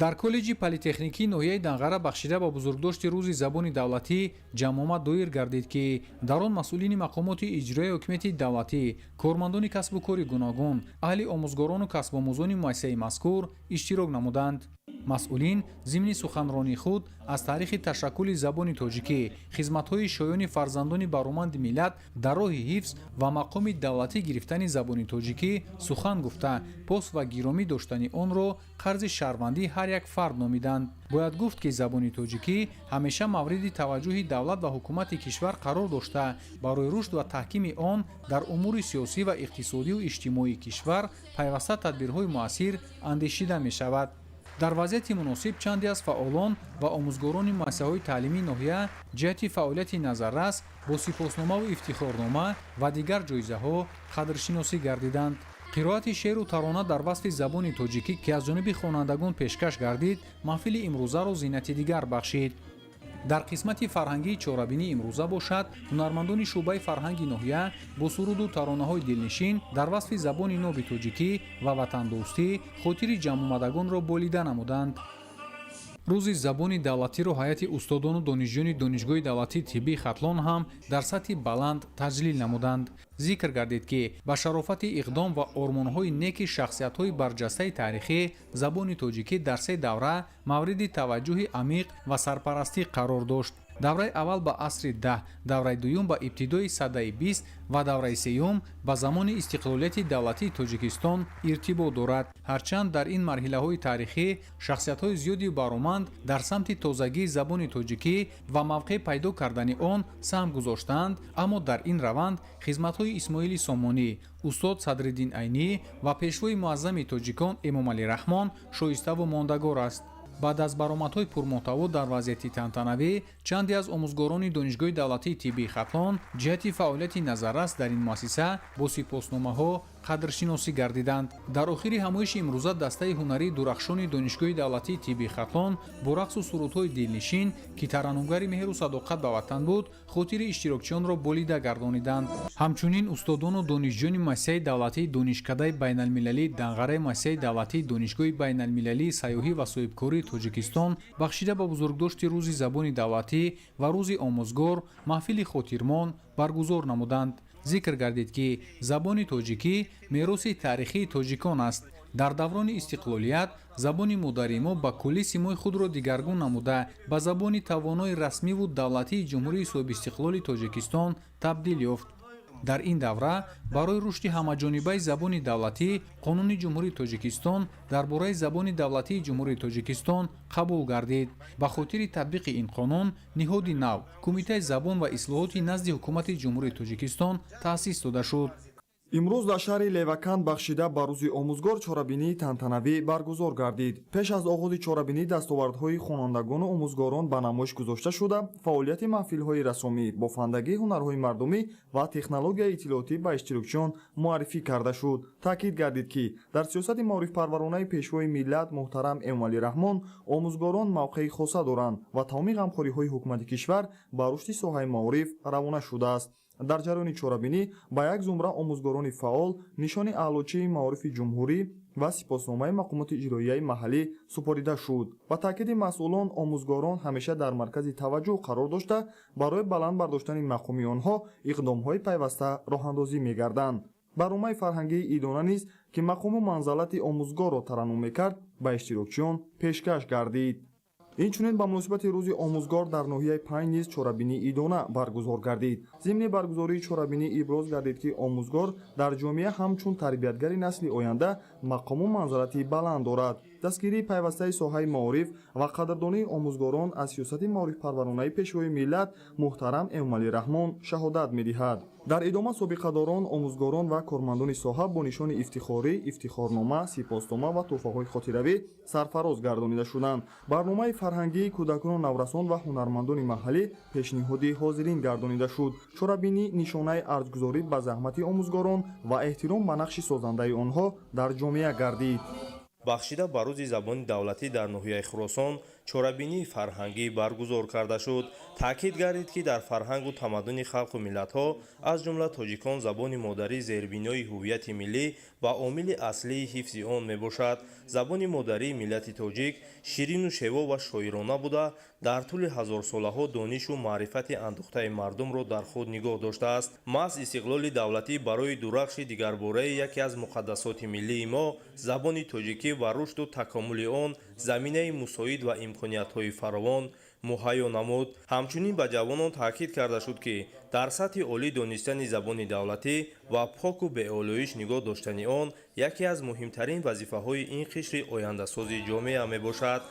дар коллеҷи политехникии ноҳияи данғара бахшида ба бузургдошти рӯзи забони давлатӣ ҷамъомад доир гардид ки дар он масъулини мақомоти иҷроияи ҳокимияти давлатӣ, кормандони касбу кори гуногун, аҳли омӯзгорону касбомӯзони муассисаи мазкур иштирок намуданд. масъулин зимни суханронии худ аз таърихи ташаккули забони тоҷикӣ, хизматҳои шоёни фарзандони бароманди миллат дар роҳи ҳифз ва мақоми давлатӣ гирифтани забони тоҷикӣ сухан гуфта, пос ва гиромӣ доштани онро қарзи шаҳрвандии ҳар як фард номиданд. бояд гуфт ки забони тоҷикӣ ҳамеша мавриди таваҷҷӯҳи давлат ва ҳукумати кишвар қарор дошта, барои рушд ва таҳкими он дар умури сиёсӣ ва иқтисодию иҷтимоии кишвар пайваста тадбирҳои муассир андешида мешавад. дар вазъияти муносиб чанде аз фаъолон ва омӯзгорони муассисаҳои таълимии ноҳия ҷиҳати фаъолияти назаррас бо сипосномаву ифтихорнома ва дигар ҷоизаҳо қадршиносӣ гардиданд. қироати шеъру тарона дар васфи забони тоҷикӣ ки аз ҷониби хонандагон пешкаш гардид маҳфили имрӯзаро зиннати дигар бахшид. дар қисмати фарҳангии чорабинӣ имрӯза бошад ҳунармандони шӯъбаи фарҳанги ноҳия бо суруду таронаҳои дилнишин дар васфи забониноби тоҷикӣ ва ватандӯстӣ хотири ҷамъомадагонро болида намуданд. рӯзи забони давлатиро ҳайати устодону донишҷӯёни донишгоҳи давлатии тиббии хатлон ҳам дар сатҳи баланд таҷлил намуданд. зикр гардид ки ба шарофати иқдом ва ормонҳои неки шахсиятҳои барҷастаи таърихӣ забони тоҷикӣ дар се давра мавриди таваҷҷӯҳи амиқ ва сарпарастӣ қарор дошт. давраи аввал ба асри 10, давраи дуюм ба ибтидои садаи 20 ва давраи сеюм ба замони истиқлолияти давлатии тоҷикистон иртибот дорад. ҳарчанд дар ин марҳилаҳои таърихӣ шахсиятҳои зиёди бароманд дар самти тозагии забони тоҷикӣ ва мавқеъ пайдо кардани он саҳм гузоштаанд, аммо дар ин раванд хизматҳои исмоили сомонӣ, устод Садриддин Айнӣ ва пешвои муаззами тоҷикон Эмомалӣ Раҳмон шоиставу мондагор аст. баъд аз баромадҳои пурмуҳтаво дар вазъияти тантанавӣ чанде аз омӯзгорони донишгоҳи давлатии тиббии хатлон ҷиҳати фаъолияти назаррас дар ин муассиса бо сипосномаҳо қадршиносӣ гардиданд. дар охири ҳамоиши имрӯза дастаи ҳунарии дурахшони донишгоҳи давлатии тиббии хатлон бо рақсу сурудҳои дилнишин ки тараннумгари меҳру садоқат ба ватан буд хотири иштирокчиёнро болида гардониданд. ҳамчунин устодону донишҷӯёни муассисаи давлатии донишкадаи байналмилалӣ данғараи муассисаи давлатии донишгоҳи байналмилалии сайёҳӣ ва соҳибкории тоҷикистон бахшида ба бузургдошти рӯзи забони давлатӣ ва рӯзи омӯзгор маҳфили хотирмон баргузор намуданд. зикр гардид ки забони тоҷикӣ мероси таърихии тоҷикон аст. дар даврони истиқлолият забони модари мо ба кулли симои худро дигаргун намуда ба забони тавонои расмиву давлатии ҷумҳурии соҳибистиқлоли тоҷикистон табдил ёфт. дар ин давра барои рушди ҳамаҷонибаи забони давлатӣ қонуни ҷумҳурии тоҷикистон дар бораи забони давлатии ҷумҳурии тоҷикистон қабул гардид. ба хотири татбиқи ин қонун ниҳоди нав кумитаи забон ва ислоҳоти назди ҳукумати ҷумҳурии тоҷикистон таъсис дода шуд. имрӯз дар шаҳри леваканд бахшида ба рӯзи омӯзгор чорабинии тантанавӣ баргузор гардид. пеш аз оғози чорабинӣ дастовардҳои хонандагону омӯзгорон ба намоиш гузошта шуда фаъолияти маҳфилҳои расомӣ бофандагии ҳунарҳои мардумӣ ва технологияи иттилоотӣ ба иштирокчиён муаррифӣ карда шуд. таъкид гардид ки дар сиёсати маърифпарваронаи пешвои миллат муҳтарам Эмомалӣ Раҳмон омӯзгорон мавқеи хоса доранд ва тамоми ғамхориҳои ҳукумати кишвар ба рушди соҳаи маориф равона шудааст. дар ҷараёни чорабинӣ ба як зумра омӯзгорони фаъол нишони аълочии маорифи ҷумҳурӣ ва сипосномаи мақомоти иҷроияи маҳаллӣ супорида шуд. ба таъкиди масъулон омӯзгорон ҳамеша дар маркази таваҷҷӯҳ қарор дошта барои баланд бардоштани мақоми онҳо иқдомҳои пайваста роҳандозӣ мегарданд. барномаи фарҳангии идона низ ки мақому манзалати омӯзгорро тараннум мекард ба иштирокчиён пешкаш гардид. инчунин ба муносибати рӯзи омӯзгор дар ноҳияи пай низ чорабинии идона баргузор гардид. зимни баргузории чорабинӣ иброз гардид ки омӯзгор дар ҷомеа ҳамчун тарбиятгари насли оянда мақому манзарати баланд дорад. дастгирии пайвастаи соҳаи маориф ва қадрдонии омӯзгорон аз сиёсати маорифпарваронаи пешвои миллат муҳтарам Эмомалӣ Раҳмон шаҳодат медиҳад. дар идома собиқадорон омӯзгорон ва кормандони соҳа бо нишони ифтихорӣ ифтихорнома сипоснома ва тӯҳфаҳои хотиравӣ сарфароз гардонида шуданд. барномаи фарҳангии кӯдакону наврасон ва ҳунармандони маҳаллӣ пешниҳоди ҳозирин гардонида шуд. чорабинӣ нишонаи арзгузорӣ ба заҳмати омӯзгорон ва эҳтиром ба нақши созандаи онҳо дар ҷомеа гардид. бахшида ба рӯзи забони давлатӣ дар ноҳияи Хуросон чорабинии фарҳангӣ баргузор карда шуд. таъкид гардид ки дар фарҳангу тамаддуни халқу миллатҳо аз ҷумла тоҷикон забони модарӣ зербинои ҳуввияти миллӣ ва омили аслии ҳифзи он мебошад. забони модарии миллати тоҷик ширину шево ва шоирона буда дар тӯли ҳазорсолаҳо донишу маърифати андӯхтаи мардумро дар худ нигоҳ доштааст. маҳз истиқлоли давлатӣ барои дурахши дигарбораи яке аз муқаддасоти миллии мо забони тоҷикӣ ва рушду такомули он заминаи мусоид ва имкониятҳои фаровон муҳайё намуд. ҳамчунин ба ҷавонон таъкид карда шуд ки дар сатҳи олӣ донистани забони давлатӣ ва поку беолоиш нигоҳ доштани он яке аз муҳимтарин вазифаҳои ин қишри ояндасози ҷомеа мебошад.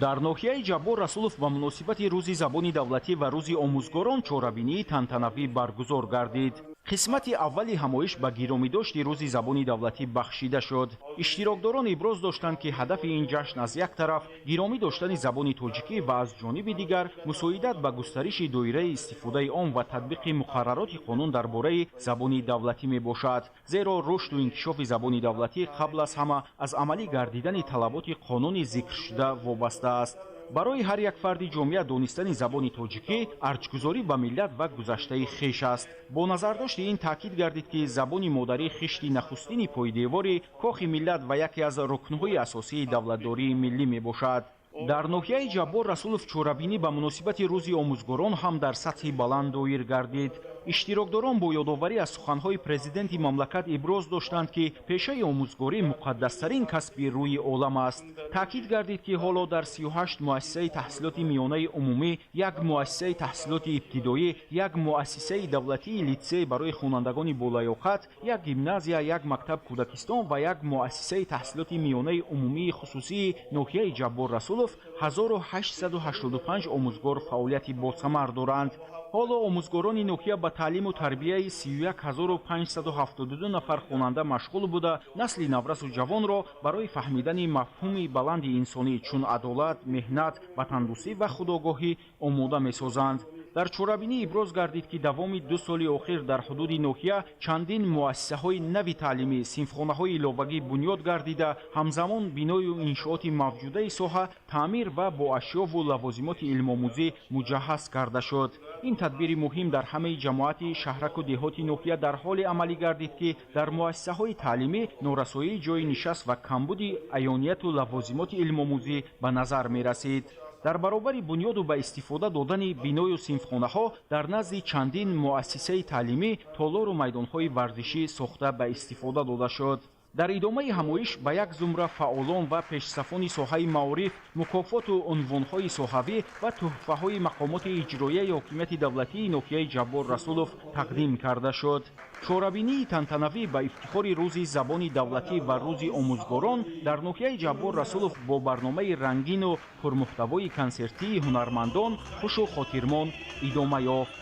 дар ноҳияи ҷаббор расулов ба муносибати рӯзи забони давлатӣ ва рӯзи омӯзгорон чорабинии тантанавӣ баргузор гардид. қисмати аввали ҳамоиш ба гиромидошти рӯзи забони давлатӣ бахшида шуд. иштирокдорон иброз доштанд ки ҳадафи ин ҷашн аз як тараф гиромӣ доштани забони тоҷикӣ ва аз ҷониби дигар мусоидат ба густариши доираи истифодаи он ва татбиқи муқаррароти қонун дар бораи забони давлатӣ мебошад. зеро рушду инкишофи забони давлатӣ қабл аз ҳама аз амалӣ гардидани талаботи қонуни зикршуда вобаста аст. барои ҳар як фарди ҷомеа донистани забони тоҷикӣ арҷгузорӣ ба миллат ва гузаштаи хеш аст. бо назардошти ин таъкид гардид ки забони модарӣ хишти нахустини пойдевори кохи миллат ва яке аз рукнҳои асосии давлатдории миллӣ мебошад. дар ноҳияи ҷаббор расулов чорабинӣ ба муносибати рӯзи омӯзгорон ҳам дар сатҳи баланд доир гардид. иштирокдорон бо ёдоварӣ аз суханҳои президенти мамлакат иброз доштанд ки пешаи омӯзгорӣ муқаддастарин касби рӯи олам аст. таъкид гардид ки ҳоло дар 38 муассисаи таҳсилоти миёнаи умумӣ, як муассисаи таҳсилоти ибтидоӣ, як муассисаи давлатии литсей барои хонандагони болаёқат, як гимназия, як мактаб кӯдакистон ва як муассисаи таҳсилоти миёнаи умумии хусусии ноҳияи ҷаббор расулов 1885 омӯзгор фаъолияти босамар доранд. ҳоло омӯзгорони ноҳия ба таълиму тарбияи 31572 нафар хонанда машғул буда насли наврасу ҷавонро барои фаҳмидани мафҳуми баланди инсонӣ чун адолат, меҳнат, ватандӯстӣ ва худогоҳӣ омода месозанд. дар чорабинӣ иброз гардид ки давоми 2 соли охир дар ҳудуди ноҳия чандин муассисаҳои нави таълимӣ, синфхонаҳои иловагӣ бунёд гардида, ҳамзамон биную иншооти мавҷудаи соҳа таъмир ва бо ашёву лавозимоти илмомӯзӣ муҷаҳҳаз карда шуд. ин тадбири муҳим дар ҳамаи ҷамоати шаҳраку деҳоти ноҳия дар ҳоле амалӣ гардид ки дар муассисаҳои таълимӣ норасоии ҷои нишаст ва камбуди аёнияту лавозимоти илмомӯзӣ ба назар мерасид. дар баробари бунёду ба истифода додани биную синфхонаҳо дар назди чандин муассисаи таълимӣ толору майдонҳои варзишӣ сохта ба истифода дода шуд. дар идомаи ҳамоиш ба як зумра фаъолон ва пешсафони соҳаи маориф мукофоту унвонҳои соҳавӣ ва тӯҳфаҳои мақомоти иҷроияи ҳокимияти давлатии ноҳияи ҷаббор расулов тақдим карда шуд. чорабинии тантанавӣ ба ифтихори рӯзи забони давлатӣ ва рӯзи омӯзгорон дар ноҳияи ҷаббор расулов бо барномаи рангину пурмуҳтавои консертии ҳунармандон хушу хотирмон идома ёфт.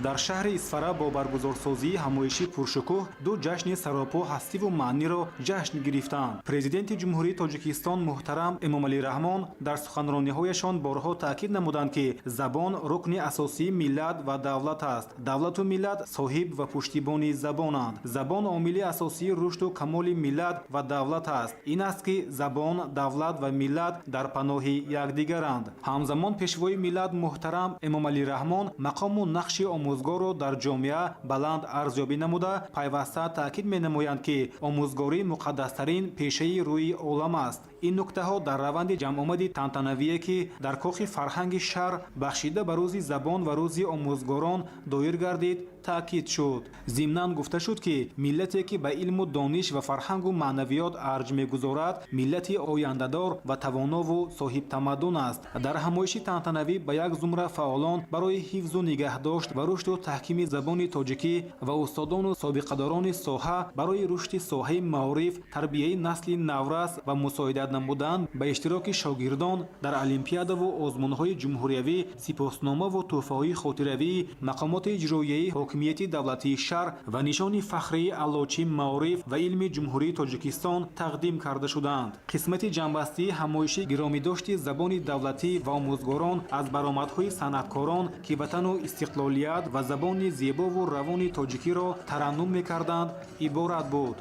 дар шаҳри исфара бо баргузорсозии ҳамоиши пуршукӯҳ ду ҷашни саропо ҳастиву маъниро ҷашн гирифтанд. президенти ҷумҳурии тоҷикистон муҳтарам эмомалӣ раҳмон дар суханрониҳояшон борҳо таъкид намуданд ки забон рукни асосии миллат ва давлат аст. давлату миллат соҳиб ва пуштибони забонанд. забон омили асосии рушду камоли миллат ва давлат аст. ин аст ки забон, давлат ва миллат дар паноҳи якдигаранд. ҳамзамон пешвои миллат муҳтарам эмомалӣ раҳмон мақому нақши омӯзгорро дар ҷомеа баланд арзёбӣ намуда пайваста таъкид менамоянд ки омӯзгорӣ муқаддастарин пешаи рӯи олам аст. ин нуктаҳо дар раванди ҷамъомади тантанавие ки дар кохи фарҳанги шаҳр бахшида ба рӯзи забон ва рӯзи омӯзгорон доир гардид таъкид шуд. зимнан гуфта шуд ки миллате ки ба илму дониш ва фарҳангу маънавиёт арҷ мегузорад миллати ояндадор ва тавонову соҳибтамаддун аст. дар ҳамоиши тантанавӣ ба як зумра фаъолон барои ҳифзу нигаҳдошт ва рушду таҳкими забони тоҷикӣ ва устодону собиқадорони соҳа барои рушди соҳаи маориф, тарбияи насли наврас ва мусоидат намудан ба иштироки шогирдон дар олимпиадаву озмунҳои ҷумҳуриявӣ сипосномаву тӯҳфаҳои хотиравии мақомоти иҷроияи ҳокимияти давлатии шаҳр ва нишони фахрии аллочи маориф ва илми ҷумҳурии тоҷикистон тақдим карда шуданд. қисмати ҷанббастии ҳамоиши гиромидошти забони давлатӣ ва омӯзгорон аз баромадҳои санъаткорон ки ватану истиқлолият ва забони зебову равони тоҷикиро тараннум мекарданд иборат буд.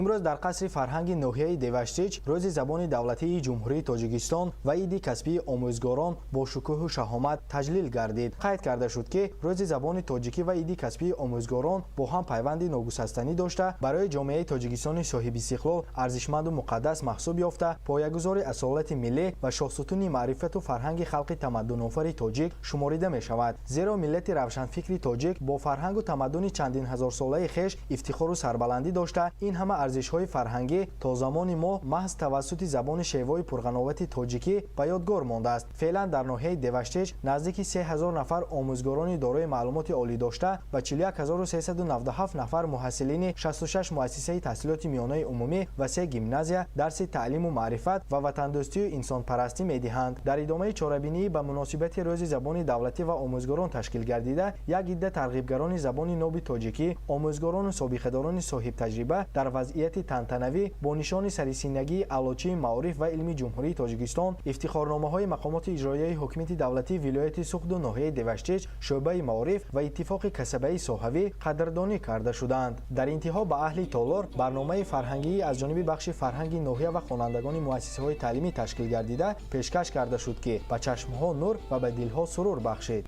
имрӯз дар қасри фарҳанги ноҳияи деваштич рӯзи забони давлатии ҷумҳурии тоҷикистон ва иди касбии омӯзгорон бо шукӯҳу шаҳомат таҷлил гардид. қайд карда шуд ки рӯзи забони тоҷикӣ ва иди касбии омӯзгорон бо ҳам пайванди ногусастанӣ дошта барои ҷомеаи тоҷикистони соҳибистиқлол арзишманду муқаддас маҳсуб ёфта поягузори асолати миллӣ ва шоҳсутуни маърифату фарҳанги халқи тамаддунофари тоҷик шуморида мешавад. зеро миллати равшанфикри тоҷик бо фарҳангу тамаддуни чандин ҳазорсолаи хеш ифтихору сарбаландӣ дошта ин ҳама арзишҳои фарҳангӣ то замони мо маҳз тавассути забони шевои пурғановати тоҷикӣ ба ёдгор мондааст. Феълан дар ноҳияи Деваштеч наздики 3000 нафар омӯзгорони дорои маълумоти олӣ дошта ва 41397 нафар муҳассилини 66 муассисаи таҳсилоти миёнаи умумӣ ва 3 гимназия дарси таълиму маърифат ва ватандӯстию инсонпарастӣ медиҳанд. Дар идомаи чорабинӣ ба муносибати рӯзи забони давлатӣ ва омӯзгорон ташкил гардида, як идда тарғибгарони забони ноби тоҷикӣ, омӯзгорону собиқадорони соҳибтаҷриба дар вазъияти тантанавӣ бо нишони сарисинагии аълочии маориф ва илми ҷумҳурии Тоҷикистон ифтихорномаҳои мақомоти иҷроияи ҳокимияти давлатии вилояти Суғду ноҳияи Деваштеч, шӯъбаи маориф ва иттифоқи касабаи соҳавӣ қадрдонӣ карда шуданд. Дар интиҳо ба аҳли Толор барномаи фарҳангии аз ҷониби бахши фарҳанги ноҳия ва хонандагони муассисаҳои таълимӣ ташкил гардида пешкаш карда шуд ки ба чашмҳо нур ва ба дилҳо сурур бахшед.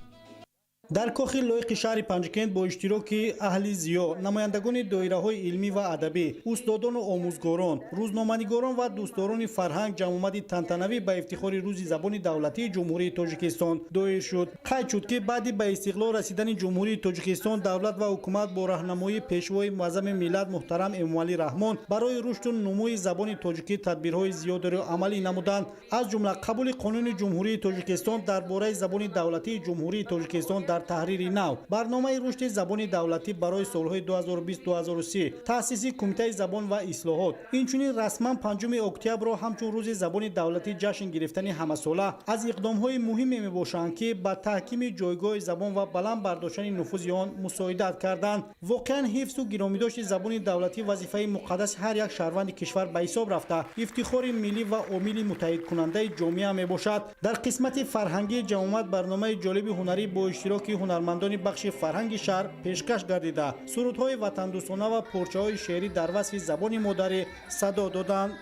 дар кохи лоиқи шаҳри Панҷкент бо иштироки аҳли зиё, намояндагони доираҳои илмӣ ва адабӣ, устодону омӯзгорон, рӯзноманигорон ва дӯстдорони фарҳанг ҷамъомади тантанавӣ ба ифтихори рӯзи забони давлатии ҷумҳурии Тоҷикистон доир шуд. Қайд шуд ки баъди ба истиқлол расидани ҷумҳурии Тоҷикистон, давлат ва ҳукумат бо раҳнамоии пешвои муаззами миллат муҳтарам Эмомалӣ Раҳмон барои рушду нумӯи забони тоҷикӣ тадбирҳои зиёдеро амалӣ намуданд. Аз ҷумла қабули қонуни ҷумҳурии Тоҷикистон дар бораи забони давлатии ҷумҳурии Тоҷикистон дар таҳрири нав, барномаи рушди забони давлатӣ барои солҳои 2020-2030, таъсиси кумитаи забон ва ислоҳот. Инчунин расман 5 октябрро ҳамчун рӯзи забони давлатӣ ҷашн гирифтани ҳамасола аз иқдомҳои муҳиме мебошанд, ки ба таҳкими ҷойгоҳи забон ва баланд бардоштани нуфузи он мусоидат карданд. Воқеан ҳифзу гиромидошти забони давлатӣ вазифаи муқаддаси ҳар як шаҳрванди кишвар ба ҳисоб рафта, ифтихори миллӣ ва омили муттаҳидкунандаи ҷомеа мебошад. Дар қисмати фарҳангии ҷамъомат барномаи ҷолиби ҳунарӣ бо иштироки ҳунармандони бахши фарҳанги шаҳр пешкаш гардида, сурудҳои ватандӯстона ва порчаҳои шеърӣ дар васфи забони модарӣ садо доданд.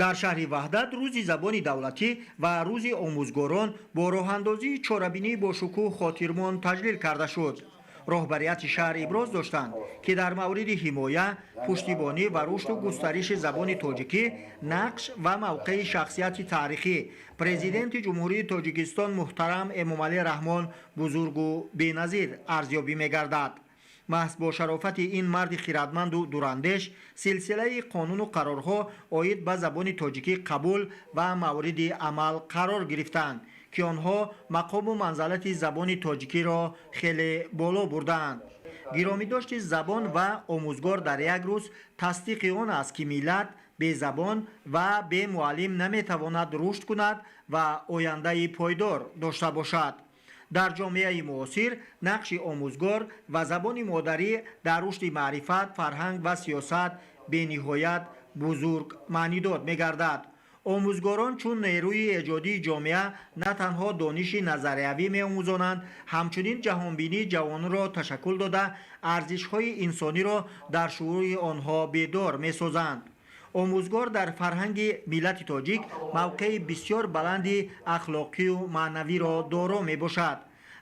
дар шаҳри ваҳдат рӯзи забони давлатӣ ва рӯзи омӯзгорон бо роҳандозии чорабинии бошукӯҳ хотирмон таҷлил карда шуд. роҳбарияти шаҳр иброз доштанд, ки дар мавриди ҳимоя, пуштибонӣ ва рушду густариши забони тоҷикӣ нақш ва мавқеи шахсияти таърихӣ президенти ҷумҳурии Тоҷикистон муҳтарам Эмомалӣ Раҳмон бузургу беназир арзёбӣ мегардад. маҳз бо шарофати ин марди хиратманду дурандеш силсилаи қонуну қарорҳо оид ба забони тоҷикӣ қабул ва мавриди амал қарор гирифтанд, ки онҳо мақому манзалати забони тоҷикиро хеле боло бурданд. гиромидошти забон ва омӯзгор дар як рӯз тасдиқи он аст, ки миллат бе забон ва бе муаллим наметавонад рушд кунад ва ояндаи пойдор дошта бошад. дар ҷомеаи муосир нақши омӯзгор ва забони модарӣ дар рушди маърифат, фарҳанг ва сиёсат бениҳоят бузург маънидод мегардад. омӯзгорон чун нерӯи эҷодии ҷомеа на танҳо дониши назариявӣ меомӯзонанд, ҳамчунин ҷаҳонбинии ҷавонро ташаккул дода арзишҳои инсониро дар шуӯри онҳо бедор месозанд. омӯзгор дар фарҳанги миллати тоҷик мавқеи бисёр баланди ахлоқию маънавиро доро мебошад.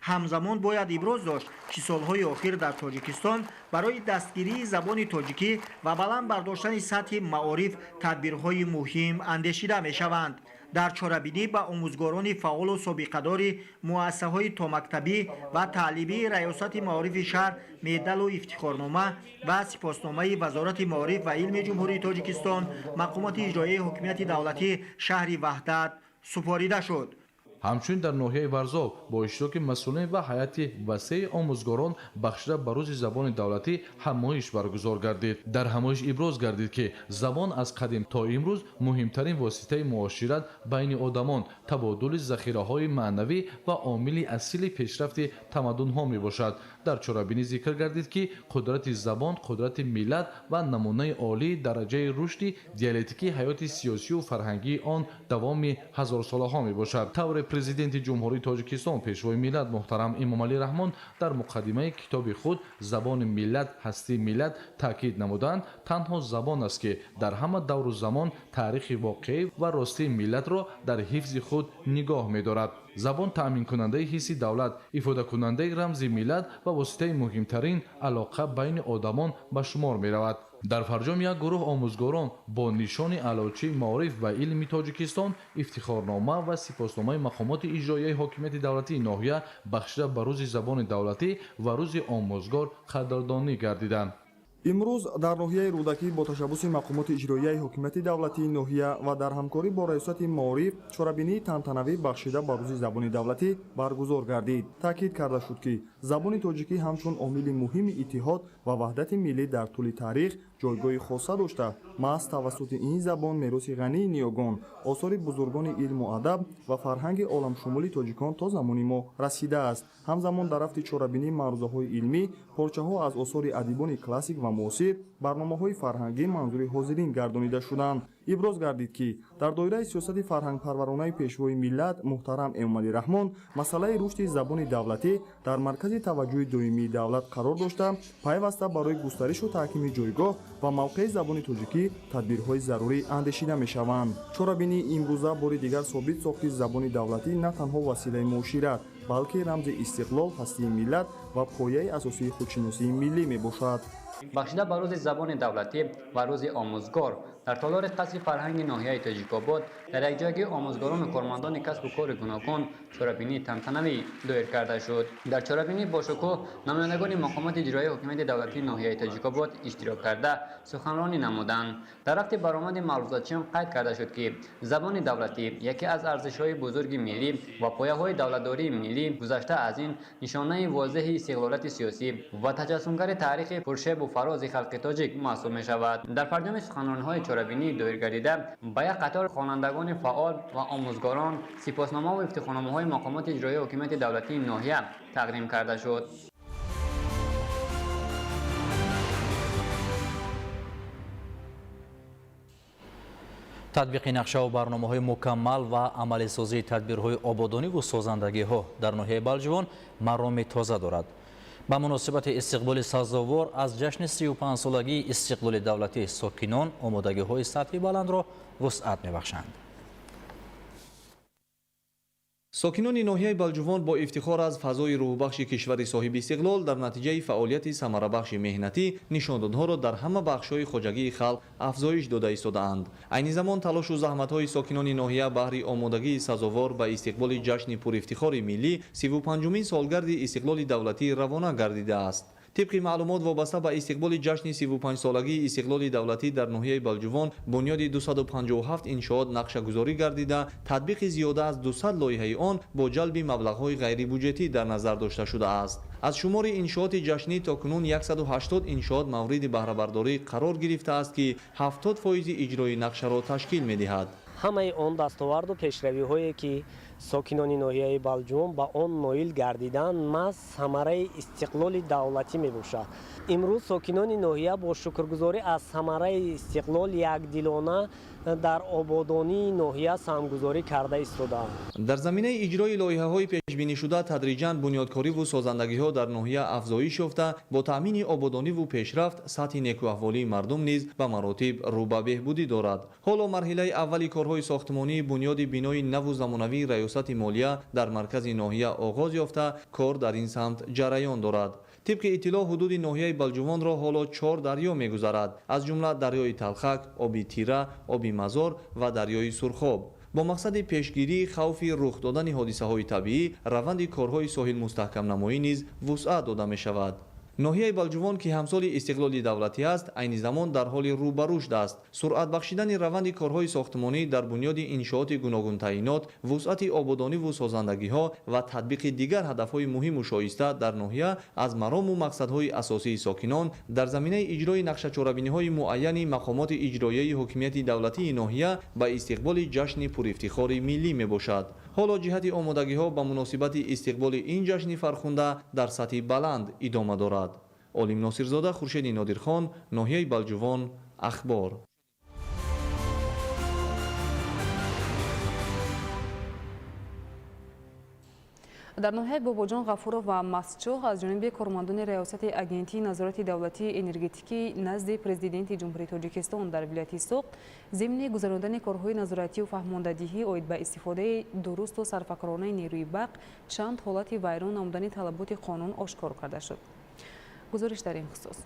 ҳамзамон бояд иброз дошт, ки солҳои охир дар Тоҷикистон барои дастгирии забони тоҷикӣ ва баланд бардоштани сатҳи маориф тадбирҳои муҳим андешида мешаванд. дар чорабинӣ ба омӯзгорони фаъолу собиқадори муассисаҳои томактабӣ ва таълимии раёсати маорифи шаҳр медалу ифтихорнома ва сипосномаи вазорати маориф ва илми ҷумҳурии Тоҷикистон мақомоти иҷроияи ҳокимияти давлатии шаҳри ваҳдат супорида шуд. ҳамчунин дар ноҳияи варзов бо иштироки масъулин ва ҳайати васеи омӯзгорон бахшида ба рӯзи забони давлатӣ ҳамоиш баргузор гардид. дар ҳамоиш иброз гардид, ки забон аз қадим то имрӯз муҳимтарин воситаи муошират байни одамон, табодули захираҳои маънавӣ ва омили асили пешрафти тамаддунҳо мебошад. дар чорабинӣ зикр гардид, ки қудрати забон қудрати миллат ва намунаи олии дараҷаи рушди диалектикии ҳаёти сиёсию фарҳангии он давоми ҳазорсолаҳо мебошад. тавре президенти ҷумҳурии Тоҷикистон пешвои миллат муҳтарам Эмомалӣ Раҳмон дар муқаддимаи китоби худ забони миллат ҳастии миллат таъкид намуданд, танҳо забон аст, ки дар ҳама давру замон таърихи воқеӣ ва ростии миллатро дар ҳифзи худ нигоҳ медорад. забон таъминкунандаи ҳисси давлат, ифодакунандаи рамзи миллат ва воситаи муҳимтарин алоқа байни одамон ба шумор меравад. дар фарҷом як гурӯҳ омӯзгорон бо нишони аълочии маориф ва илми Тоҷикистон ифтихорнома ва сипосномаи мақомоти иҷроияи ҳокимияти давлатии ноҳия бахшида ба рӯзи забони давлатӣ ва рӯзи омӯзгор қадрдонӣ гардиданд. имрӯз дар ноҳияи рӯдакӣ бо ташаббуси мақомоти иҷроияи ҳокимияти давлатии ноҳия ва дар ҳамкорӣ бо раёсати маориф чорабинии тантанавӣ бахшида ба рӯзи забони давлатӣ баргузор гардид. таъкид карда шуд ки забони тоҷикӣ ҳамчун омили муҳими иттиҳод ва ваҳдати миллӣ дар тӯли таърих ҷойгоҳи хоса дошта, маҳз тавассути ин забон мероси ғании ниёгон, осори бузургони илму адаб ва фарҳанги оламшумули тоҷикон то замони мо расидааст. ҳамзамон дар рафти чорабинии маърузаҳои илмӣ порчаҳо аз осори адибони классик ва муосир барномаҳои фарҳангӣ манзури ҳозирин гардонида шуданд. иброз гардид ки дар доираи сиёсати фарҳангпарваронаи пешвои миллат муҳтарам Эмомалӣ Раҳмон масъалаи рушди забони давлатӣ дар маркази таваҷҷӯҳи доимии давлат қарор дошта, пайваста барои густаришу таҳкими ҷойгоҳ ва мавқеи забони тоҷикӣ тадбирҳои зарурӣ андешида мешаванд. чорабинии имрӯза бори дигар собит сохт ки забони давлатӣ на танҳо василаи муошират, балки рамзи истиқлол, ҳастии миллат ва пояи асосии худшиносии миллӣ мебошад. бахшида ба рӯзи забони давлатӣ ва рӯзи омӯзгор дар толори қасри фарҳанги ноҳияи Тоҷикобод дар якҷоягии омӯзгорону кормандони касбу кори гуногун чорабинии тантанавӣ доир карда шуд. дар чорабинӣ бошукӯҳ намояндагони мақомоти иҷроии ҳокимияти давлатии ноҳияи Тоҷикобод иштирок карда суханронӣ намуданд. дар вақти баромади маълумотчиён қайд карда шуд ки забони давлатӣ яке аз арзишҳои бузурги миллӣ ва пояҳои давлатдории миллӣ, гузашта аз ин нишонаи возеҳи истиқлолияти сиёсӣ ва таҷассумгари таърихи пуршебу фарози халқи тоҷик маҳсуб мешавад. дар парҷоми суханронҳои чорабинӣ доир гардида ба як қатор хонандагони фаъол ва омӯзгорон сипосномаву ифтихорномаҳои мақомоти иҷроии ҳокимияти давлатии ноҳия тақдим карда шуд. татбиқи нақшаву барномаҳои мукаммал ва амалисозии тадбирҳои ободониву созандагиҳо дар ноҳияи Балҷувон мароми тоза дорад. ба муносибати истиқболи сазовор аз ҷашни 35-солагии истиқлоли давлатӣ сокинон омодагиҳои сатҳи баландро вусъат мебахшанд. сокинони ноҳияи Балҷувон бо ифтихор аз фазои рӯҳбахши кишвари соҳиби истиқлол дар натиҷаи фаъолияти самарабахши меҳнатӣ нишондодҳоро дар ҳама бахшҳои хоҷагии халқ афзоиш дода истодаанд. айни замон талошу заҳматҳои сокинони ноҳия баҳри омодагии сазовор ба истиқболи ҷашни пурифтихори миллӣ 35-умин солгарди истиқлоли давлатӣ равона гардидааст. طبق معلومات وابسته به استقبال جشن 35 سالگی استقلال دولتی در ناحیه بلجوان بنیاد 257 انشاءات نقشه‌گذاری گردیده تطبیق زیاده از 200 لایحه آن با جلب مبلغ‌های غیر بودجتی در نظر داشته شده است. از شمار انشاءات جشنی تاکنون 180 انشاءات مورد بهره برداری قرار گرفته است که 70% اجرای نقشه را تشکیل می‌دهد. همه آن دستاورد و پیشروی‌هایی که ساکنان ناحیه بلجوان با آن نائل گردیدند محض ثمره استقلال دولتی میباشد. امروز ساکنان ناحیه با شکرگزاری از ثمره استقلال یکدلانه در آبادانی ناحیه سهمگذاری کرده ایستادند. در زمینه اجرای لایحه‌های پیش‌بینی شده تدریجاً بنیادکاری و سازندگی‌ها در ناحیه افزایش یافته با تامین آبادانی و پیشرفت سطح نیکوحوالی مردم نیز به مراتب رو به بهبودی دارد. حالا مرحله اولی کارهای ساختمانی بنیاد بینای نو و زمانوی ریاست مالیه در مرکز ناحیه آغاز یافته کار در این سمت جریان دارد. طبق اطلاع حدود ناحیه بلجوان را حالا 4 دریا می‌گذرد، از جمله دریای تلخک، آبی تیره، آبی مزار و دریای سرخاب. با مقصد پیشگیری خوف رخ دادن حادثه‌های طبیعی روند کارهای ساحل مستحکم نمایی نیز وسعت داده می‌شود. ناحیه بلجوان که همسال استقلال دولتی است عین زمان در حال رو به رشد است. سرعت بخشیدن روند کارهای ساختمانی در بنیاد انشاءات گوناگون تعیینات، وسعت آبادانی و سازندگی‌ها و تطبیق دیگر هدف‌های مهم و شایسته در ناحیه از مرام و مقصدهای اساسی ساکنان در زمینه اجرای نقشه چاره‌بینی‌های معین مقامات اجرایی حکومت دولتی ناحیه به استقبال جشن پرافتخار ملی میباشد. حالا جهت آمادگی‌ها به مناسبت استقبال این جشن فرخنده در سطح بلند ادامه دارد. علیم ناصرزاده، خورشید نادرخان، ناحیه بلجوان، اخبار. در ناحیه باباجان غفورов و مسچوغ از جانب کارمندان ریاست اگنتی نظارت دولتی انرژتیکی نزد پرزیدنت جمهوری تاجیکستان در ولایت سوق ضمن گذراندن کارهای نظارتی و فهماندهی اید به استفاده درست و سرفکنانه نیروی برق چند حالت ویران نمودن طلبات قانون آشکار کرده شد. گزارش در این خصوص.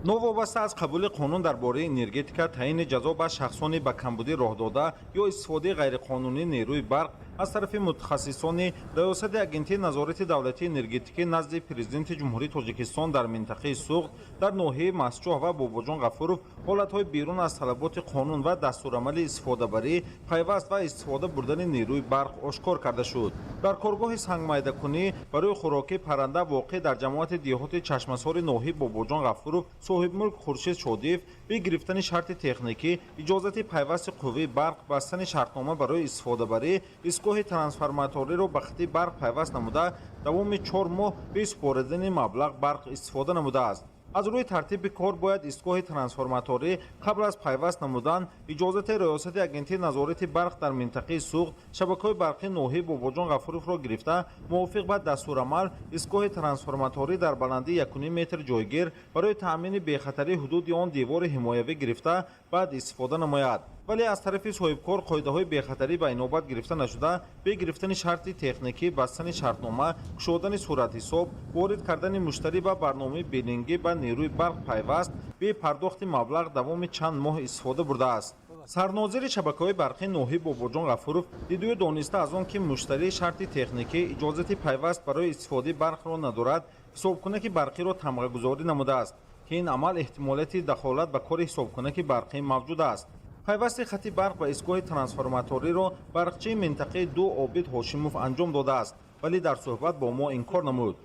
новобаста аз қабули қонун дар бораи энергетика таъини ҷазо ба шахсони ба камбудӣ роҳ дода ё истифодаи ғайриқонунии нерӯи барқ аз тарафи мутахассисони раёсати агентии назорати давлатии энергетикӣ назди президенти ҷумҳурии тоҷикистон дар минтақаи суғд дар ноҳияи масҷоҳ ва бобоҷон ғафуров ҳолатҳои берун аз талаботи қонун ва дастурамали истифодабарӣ пайваст ва истифода бурдани нерӯи барқ ошкор карда шуд. дар коргоҳи сангмайдакунӣ барои хӯрокии парранда воқеъ дар ҷамоати деҳоти чашмасори ноҳияи бобоҷон ғафуров соҳибмулк хуршед шодиев бе гирифтани шарти техникӣ иҷозати пайвасти қувваи барқ бастани шартнома барои истифодабарӣ истгоҳи трансформаториро ба хати барқ пайваст намуда давоми 4 моҳ бе супоридани маблағ барқ истифода намудааст. аз рӯи тартиби кор бояд истгоҳи трансформаторӣ қабл аз пайваст намудан иҷозати раёсати агентии назорати барқ дар минтақаи суғд шабакаҳои барқии ноҳияи бобоҷон ғафуровро гирифта мувофиқ ба дастурамал истгоҳи трансформаторӣ дар баландии 1.5 метр ҷойгир барои таъмини бехатарии ҳудуди он девори ҳимоявӣ гирифта баъд истифода намояд. вале аз тарафи соҳибкор қоидаҳои бехатарӣ ба инобат гирифта нашуда бе гирифтани шарти техникӣ бастани шартнома кушодани суратҳисоб ворид кардани муштарӣ ба барномаи биллингӣ ба нерӯи барқ пайваст бе пардохти маблағ давоми чанд моҳ истифода бурдааст. сарнозири шабакаҳои барқии ноҳияи бобоҷон ғафуров дидӯю дониста аз он ки муштарӣ шарти техникӣ иҷозати пайваст барои истифодаи барқро надорад ҳисобкунаки барқиро тамғагузорӣ намудааст ки ин амал эҳтимолияти дахолат ба кори ҳисобкунаки барқӣ мавҷуд аст. пайвасти хати барқ ба истгоҳи трансформаториро барқчии минтақаи 2 обид ҳошимов анҷом додааст вале дар суҳбат бо мо инкор намуд.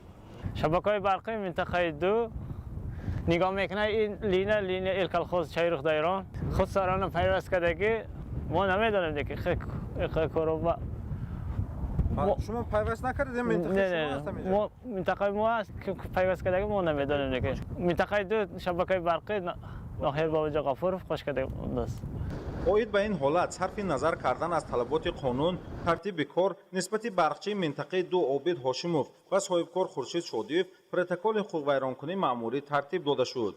шабакаҳои барқии минтақаи 2 нигоҳ мекунад ин линия элкалхоз чайрух дайрон худсарона пайваст кардагӣ мо намедонем деки корро шумо пайваст накардед минтақаи мо аст пайваст кардагӣ мо намедонем деки минтақаи 2 шабакаи барқи ноҳияи бобоҷон ғафуров хош кардааст. оид ба ин ҳолат сарфи назар кардан аз талаботи қонун тартиби кор нисбати барқчии минтақаи 2 обид ҳошимов ва соҳибкор хуршед шодиев протоколи хуқвайронкунии маъмурӣ тартиб дода шуд.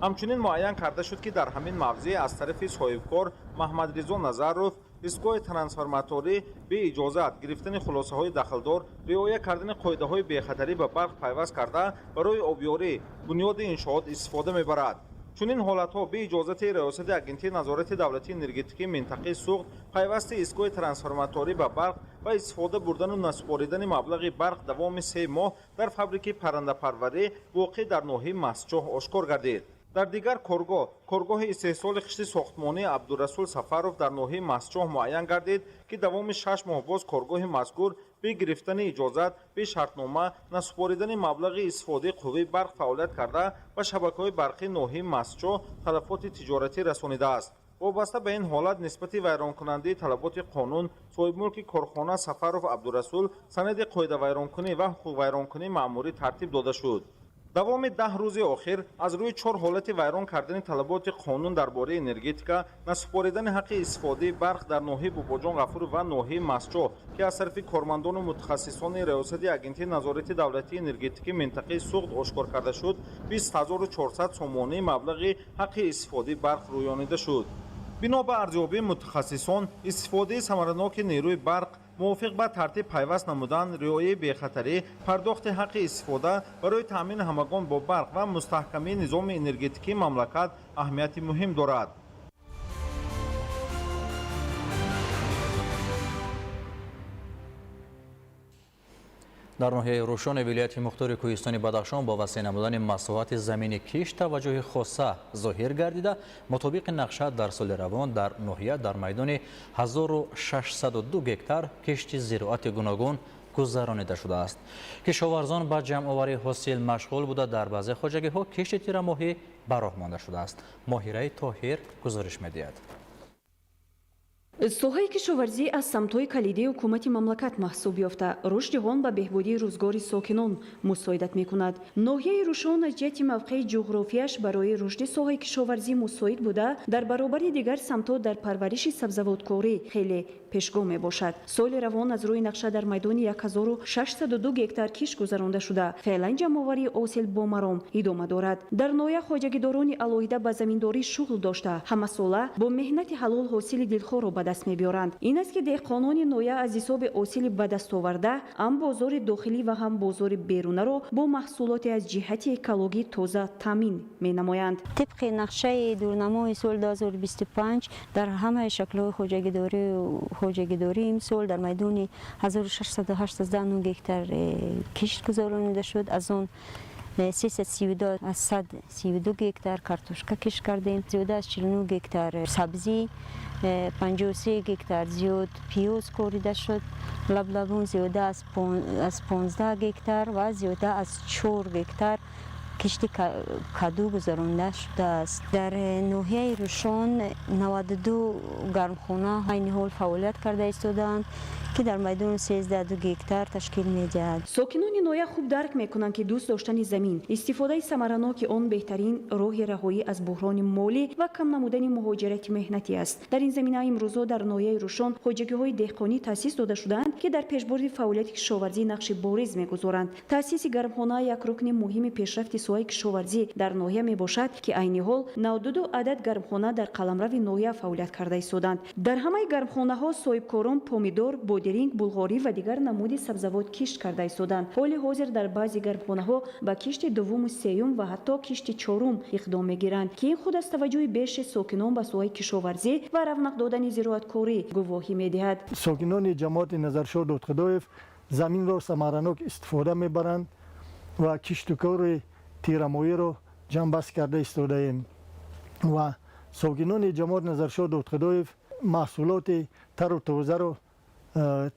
ҳамчунин муайян карда шуд ки дар ҳамин мавзеъ аз тарафи соҳибкор маҳмадризо назаров истгоҳи трансформаторӣ бе иҷозат гирифтани хулосаҳои дахлдор риоя кардани қоидаҳои бехатарӣ ба барқ пайваст карда барои обёрӣ бунёди иншоот истифода мебарад. чунин ҳолатҳо бе иҷозати раёсати агентии назорати давлатии энергетикии минтақаи суғд пайвасти истгоҳи трансформаторӣ ба барқ ва истифода бурдану насупоридани маблағи барқ давоми 3 моҳ дар фабрикаи паррандапарварӣ воқеъ дар ноҳияи масҷоҳ ошкор гардид. дар дигар коргоҳи истеҳсоли хишти сохтмонии абдурасул сафаров дар ноҳияи масҷоҳ муайян гардид ки давоми 6 моҳ боз коргоҳи мазкур бе гирифтани иҷозат бе шартнома насупоридани маблағи истифодаи қувваи барқ фаъолият карда ба шабакаҳои барқии ноҳияи масҷоҳ талафоти тиҷоратӣ расонидааст. вобаста ба ин ҳолат нисбати вайронкунандии талаботи қонун соҳибмулки корхона сафаров абдурасул санади қоидавайронкунӣ ва ҳуқуқвайронкунии маъмурӣ тартиб дода шуд. давоми 10 рӯзи охир аз рӯи 4 ҳолати вайрон кардани талаботи қонун дар бораи энергетика насупоридани ҳаққи истифодаи барқ дар ноҳияи бобоҷон ғафуров ва ноҳияи масҷоҳ ки аз тарафи кормандону мутахассисони раёсати агентии назорати давлатии энергетикии минтақаи суғд ошкор карда шуд 20400 сомонии маблағи ҳаққи истифодаи барқ рӯёнида шуд. бино ба арзёбии мутахассисон истифодаи самараноки нерӯи барқ мувофиқ ба тартиб пайваст намудан риояи бехатарӣ пардохти ҳаққи истифода барои таъмини ҳамагон бо барқ ва мустаҳкамии низоми энергетикии мамлакат аҳамияти муҳим дорад. дар ноҳияи рӯшони вилояти мухтори кӯҳистони Бадахшон бо васеъ намудани масоҳати замини киш таваҷҷӯҳи хоса зоҳир гардида мутобиқи нақша дар соли равон дар ноҳия дар майдони 1602 гектар кишти зироати гуногун гузаронида шудааст. кишоварзон ба ҷамъоварии ҳосил машғул буда дар баъзе хоҷагиҳо кишти тирамоҳӣ ба роҳ монда шудааст. моҳираи тоҳир гузориш медиҳад. соҳаи кишоварзӣ аз самтҳои калидии ҳукумати мамлакат маҳсуб ёфта рушди он ба беҳбудии рӯзгори сокинон мусоидат мекунад. ноҳияи рӯшон аз ҷиҳати мавқеи ҷуғрофияш барои рушди соҳаи кишоварзӣ мусоид буда дар баробари дигар самтҳо дар парвариши сабзавоткорӣ хеле пешгоҳ мебошад. соли равон аз рӯи нақша дар майдони 1602 гектар киш гузаронда шуда феълан ҷамъоварии осил бо маром идома дорад. дар ноҳия хоҷагидорони алоҳида ба заминдорӣ шуғл дошта ҳамасола бо меҳнати ҳалол ҳосили дилхоҳро ба даст мебиёранд. Ин аст ки деҳқонони ноҳия аз ҳисоби ҳосили ба дастоварда ҳам бозори дохилӣ ва ҳам бозори берунаро бо маҳсулоте аз ҷиҳати экологӣ тоза таъмин менамоянд. طبق نقشه دورنمای سال 2025 در همه شکل‌های خوجه‌گیری امسال در میدان 1618 نوع هکتار کشت گذرانیده شد. از آن 332 از 132 هکتار کارتوشکا کشت کردیم. زیاده از 49 هکتار سبزی، 53 هکتار زیاد پیاز کاریده شد. لبلبون زیاده از 15 هکتار و زیاده از 4 هکتار کشتی کدو گذرانده شده است. در ناحیه روشن 92 گرمخانه عین حال فعالیت کرده ایستادند که در میدان 13 هکتار تشکیل می‌دهد. ساکنان نوحه خوب درک میکنند که دوست داشتن زمین، استفاده ثمرناک آن بهترین راه رهایی از بحران مالی و کم نمودن مهاجرت مهنتی است. در این زمینه امروزها در ناحیه روشن خودجگی‌های دهقانی تأسیس داده شدند که در پیشبرد فعالیت کشاورزی نقش بارز می‌گذارند. تأسیس گرمخانه یک رکن مهم پیشرفت ساحه کشاورزی در ناحیه میباشد که عین حال 92 عدد گرمخانه در قلمرو ناحیه فعالیت کرده ایستادند. در همه گرمخانه‌ها صاحبکاران پومیدور، بادرینگ، بلغاری و دیگر نمود سبزوات کشت کرده ایستادند. حال حاضر در بعضی گرمخانه‌ها با کشت دوم و سوم و حتی کشت چهارم اقدام می‌گیرند که این خود از توجه بیش ساکنان به ساحه کشاورزی و رونق دادن زراعتکاری گواهی می‌دهد. ساکنان جماعت نظرشاه دادخدایف زمین را ثمرناک استفاده می‌برند و کشت و کار تیرمایی را جنبست کرده ایستاده ایم و ساکنان جماعت نظرشاه دادخدایف محصولات تر و تازه را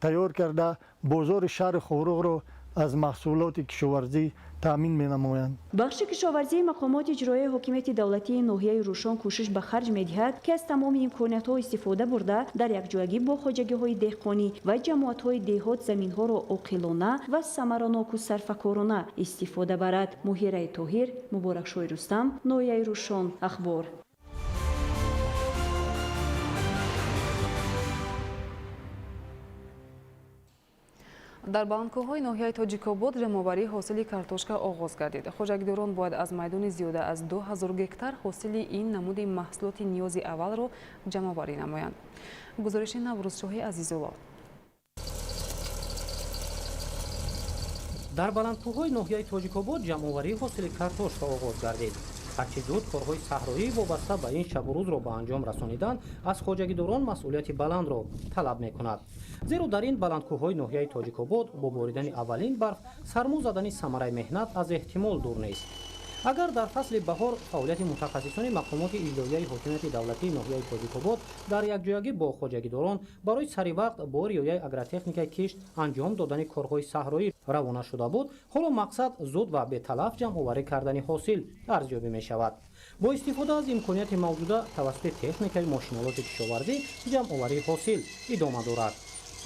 تیار کرده بازار شهر خاروغ را از محصولات کشاورزی تامین می‌نمایند. بخش کشاورزی مقامات اجرایی حکومت دولتی ناحیه روشن کوشش به خرج می‌دهد که از تمام امکانات‌ها استفاده برده در یکجایی با خواجگی‌های دهقانی و جماعت‌های دهات زمین‌ها را عاقلانه و ثمرناک و صرفه‌کارانه استفاده برد. مهیره طاهر، مبارکشوی رستم، ناحیه روشن، اخبار. дар баландкӯҳои ноҳияи тоҷикобод ҷамъоварии ҳосили картошка оғоз гардид. хоҷагидорон бояд аз майдони зиёда аз 2000 гектар ҳосили ин намуди маҳсулоти ниёзи аввалро ҷамъоварӣ намоянд. гузориши Наврӯзшоҳи Азизулло. дар баландкӯҳои ноҳияи тоҷикобод ҷамъоварии ҳосили картошка оғоз гардид. ҳарчи зуд корҳои саҳроӣ вобаста ба ин шабу рӯзро ба анҷом расонидан аз хоҷагидорон масъулияти баландро талаб мекунад. зеро дар ин баландкӯҳои ноҳияи тоҷикобод бо боридани аввалин барф сармо задани самараи меҳнат аз эҳтимол дур нест. агар дар фасли баҳор фаъолияти мутахассисони мақомоти иҷроияи ҳокимияти давлатии ноҳияи тоҷикобод дар якҷоягӣ бо хоҷагидорон барои саривақт бо риояи агротехникаи кишт анҷом додани корҳои саҳроӣ равона шуда буд, ҳоло мақсад зуд ва беталаф ҷамъоварӣ кардани ҳосил арзёбӣ мешавад. бо истифода аз имконияти мавҷуда тавассути техникаи мошиналоти кишоварзӣ ҷамъоварии ҳосил идома дорад.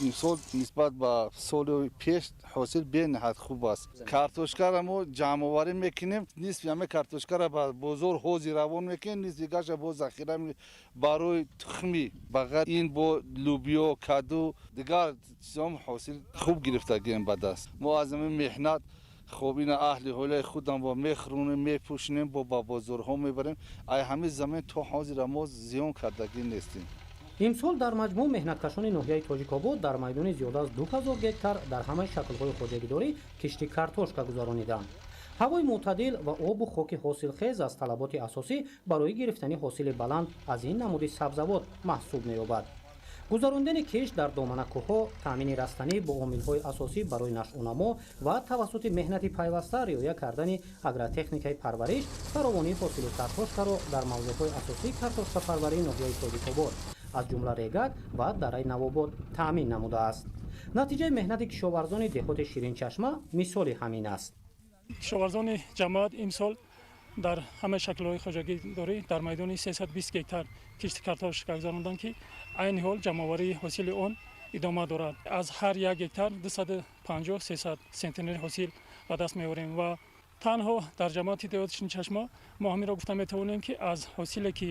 имсол нисбат ба соли пеш ҳосил бениҳат хуб аст. Картошкаро мо ҷамъоварӣ мекунем, нисфи ҳама картошкаро ба бозор ҳозир равон мекунем, нисфи дигарша бо захира барои тухми бағад ин бо лубиё, каду, дигар чизом ҳосил хуб гирифтагием ба даст. мо аз ҳамин меҳнат хоб ина аҳли ҳолаи худам бо мехӯронем, мепӯшонем, бо ба бозорҳо мебарем. ай ҳамин замин то ҳозира мо зиён кардагӣ нестем. имсол дар маҷмӯъ меҳнаткашони ноҳияи тоҷикобод дар майдони зиёда аз 2000 гектар дар ҳамаи шаклҳои хоҷагидорӣ кишти картошка гузарониданд. ҳавои моътадил ва обу хоки ҳосилхез аз талаботи асосӣ барои гирифтани ҳосили баланд аз ин намуди сабзавот маҳсуб меёбад. гузарондани кишт дар доманакӯҳҳо, таъмини растанӣ бо омилҳои асосӣ барои нашъунамо ва тавассути меҳнати пайваста риоя кардани агротехникаи парвариш фаровонии ҳосили картошкаро дар мавзӯъҳои асосии картошкапарварии ноҳияи тоҷикобод аз ҷумла регак ва дараи навобод таъмин намудааст. натиҷаи меҳнати кишоварзони деҳоти ширинчашма мисоли ҳамин аст. кишоварзони ҷамоат имсол дар ҳамаи шаклҳои хоҷагидорӣ дар майдони 320 гектар кишти картошка гузаронданд ки айни ҳол ҷамъоварии ҳосили он идома дорад. аз ҳар як гектар 250-300 сентнери ҳосил ба даст меорем ва танҳо дар ҷамоати деҳоти ширинчашма мо ҳаминро гуфта метавонем ки аз ҳосиле ки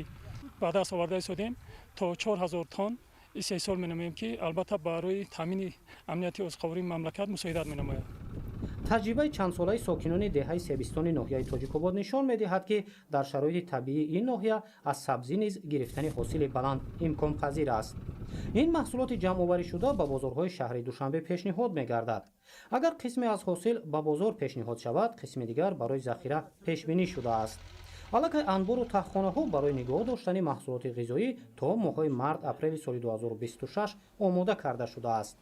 ба даст оварда истодем то 4000 тонн истеҳсол менамоем ки албатта барои таъмини амнияти озуқавории мамлакат мусоидат менамояд. таҷрибаи чандсолаи сокинони деҳаи себистони ноҳияи тоҷикобод нишон медиҳад ки дар шароити табиии ин ноҳия аз сабзӣ низ гирифтани ҳосили баланд имконпазир аст. این محصولات جمع‌آوری شده به بازارهای شهری دوشنبه پیشنهاد می‌گردد. اگر قسمی از حاصل به بازار پیشنهاد شود، قسم دیگر برای ذخیره پیش بینی شده است. علاقه انبار و تخمخانه‌ها برای نگاه داشتن محصولات غذایی تا ماه‌های مارس اپریل سال 2026 آماده کرده شده است.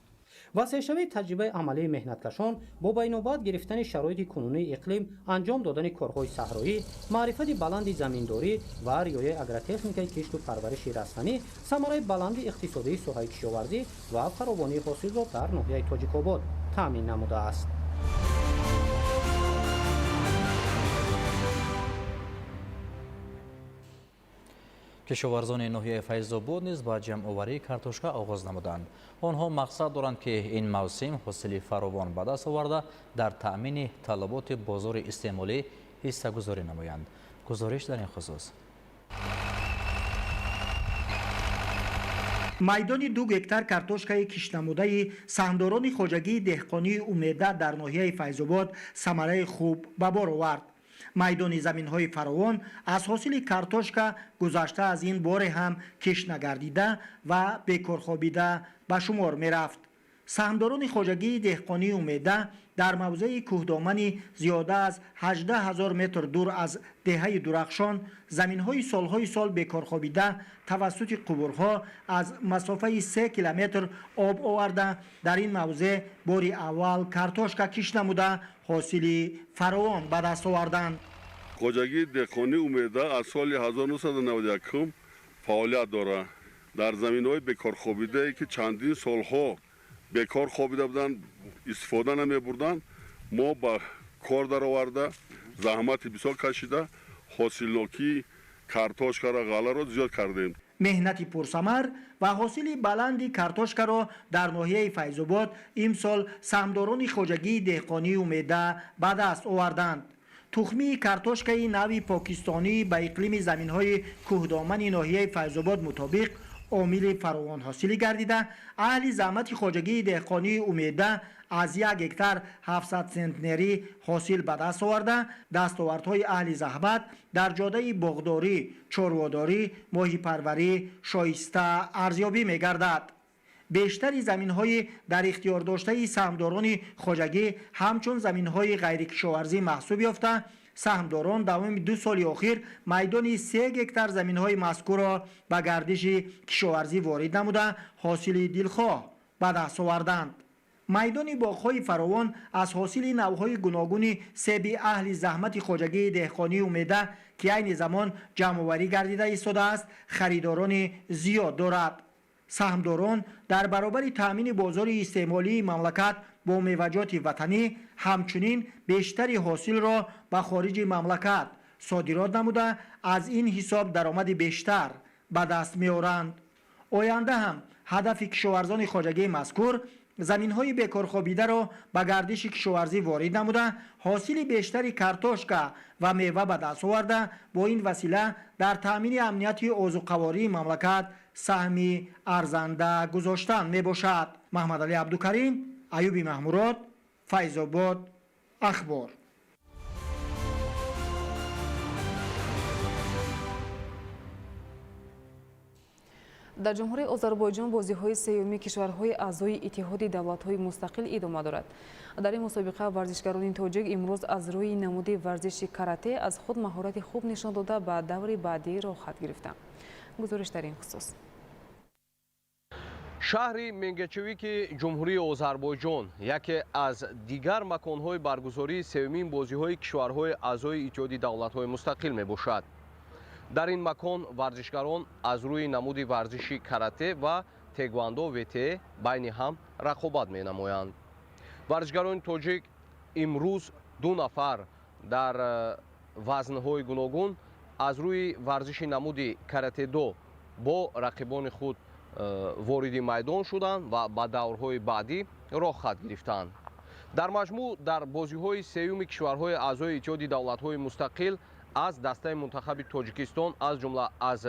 وسیع‌شوی تجربه عملی مهنتکشان با بین‌وبین گرفتن شرایط کنونی اقلیم، انجام دادن کارهای صحرایی، معرفت بلند زمینداری و رعایت اگرتکنیکای کشت و پرورش رستنی، ثمره بلند اقتصادی ساحه کشاورزی و فراوانی حاصل را در ناحیه تاجیک‌آباد تامین نموده است. کشاورزان ناحیه فیض‌آباد نیز با جمع‌آوری کارتوشکا آغاز نمودند. آنها مقصد دارند که این موسم حاصل فراوان به دست آورده در تأمین طلبات بازار استعمالی حصه‌گذاری نمایند. گزارش در این خصوص. майдони 2 гектар картошкаи киштнамудаи саҳмдорони хоҷагии деҳқонии умеда дар ноҳияи файзобод самараи хуб ба бор овард. майдони заминҳои фаровон аз ҳосили картошка гузашта аз ин боре ҳам кишт нагардида ва бекорхобида ба шумор мерафт. саҳмдорони хоҷагии деҳқонии умеда дар мавзеи кӯҳдомани зиёда аз 18 000 метр дур аз деҳаи дурахшон заминҳои солҳои сол бекорхобида тавассути қубурҳо аз масофаи 3 километр об оварда дар ин мавзеъ бори аввал картошка кишт намуда ҳосили фаровон ба даст оварданд. хоҷагии деҳқонии умеда аз соли 1991 фаъолият дорад. дар заминҳои бекорхобидае ки чандин солҳо бекор хобида буданд, истифода намебурданд, мо ба кор дароварда заҳмати бисёр кашида ҳосилнокии картошкаро ғаларо зиёд кардем. меҳнати пурсамар ва ҳосили баланди картошкаро дар ноҳияи файзобод имсол саҳмдорони хоҷагии деҳқонии умеда ба даст оварданд. тухмии картошкаи нави покистонӣ ба иқлими заминҳои кӯҳдомани ноҳияи файзобод мутобиқ омили фаровон ҳосилӣ гардида аҳли заҳмати хоҷагии деҳқонии умеда аз 1 гектар 700 центнерӣ ҳосил ба даст оварда дастовардҳои аҳли заҳмат дар ҷодаи боғдорӣ, чорводорӣ, моҳипарварӣ шоиста арзёбӣ мегардад. бештари заминҳои дар ихтиёрдоштаи саҳмдорони хоҷагӣ ҳамчун заминҳои ғайрикишоварзӣ маҳсуб ёфта саҳмдорон давоми 2 соли охир майдони 3 гектар заминҳои мазкурро ба гардиши кишоварзӣ ворид намуда ҳосили дилхоҳ ба даст оварданд. майдони боғҳои фаровон аз ҳосили навъҳои гуногуни себи аҳли заҳмати хоҷагии деҳқонии умеда ки айни замон ҷамъоварӣ гардида истодааст харидорони зиёд дорад. саҳмдорон дар баробари таъмини бозори истеъмолии мамлакат бо меваҷоти ватанӣ ҳамчунин бештари ҳосилро ба хориҷи мамлакат содирот намуда аз ин ҳисоб даромади бештар ба даст меоранд. оянда ҳам ҳадафи кишоварзони хоҷагии мазкур заминҳои бекорхобидаро ба гардиши кишоварзӣ ворид намуда ҳосили бештари картошка ва мева ба даст оварда бо ин васила дар таъмини амнияти озуқавории мамлакат саҳми арзанда гузоштан мебошад. маҳмадалӣ абдукарим, аюби маҳмурод, файзобод, ахбор. дар ҷумҳурии озарбойҷон бозиҳои сеюми кишварҳои аъзои иттиҳоди давлатҳои мустақил идома дорад. дар ин мусобиқа варзишгарони тоҷик имрӯз аз рӯи намуди варзиши карате аз худ маҳорати хуб нишон дода ба даври баъдӣ роҳат гирифтанд. гузориш дар ин хусус. шаҳри менгачевики ҷумҳурии озарбойҷон яке аз дигар маконҳои баргузории сеюмин бозиҳои кишварҳои аъзои иттиҳоди давлатҳои мустақил мебошад. дар ин макон варзишгарон аз рӯи намуди варзиши карате ва тегвандо вете байни ҳам рақобат менамоянд. варзишгарони тоҷик имрӯз 2 нафар дар вазнҳои гуногун аз рӯи варзиши намуди каратедо бо рақибони худ вориди майдон шуданд ва ба даврҳои баъдӣ роҳ хат гирифтанд. дар маҷмӯъ дар бозиҳои сеюми кишварҳои аъзои иттиҳоди давлатҳои мустақил аз дастаи мунтахаби тоҷикистон аз ҷумла аз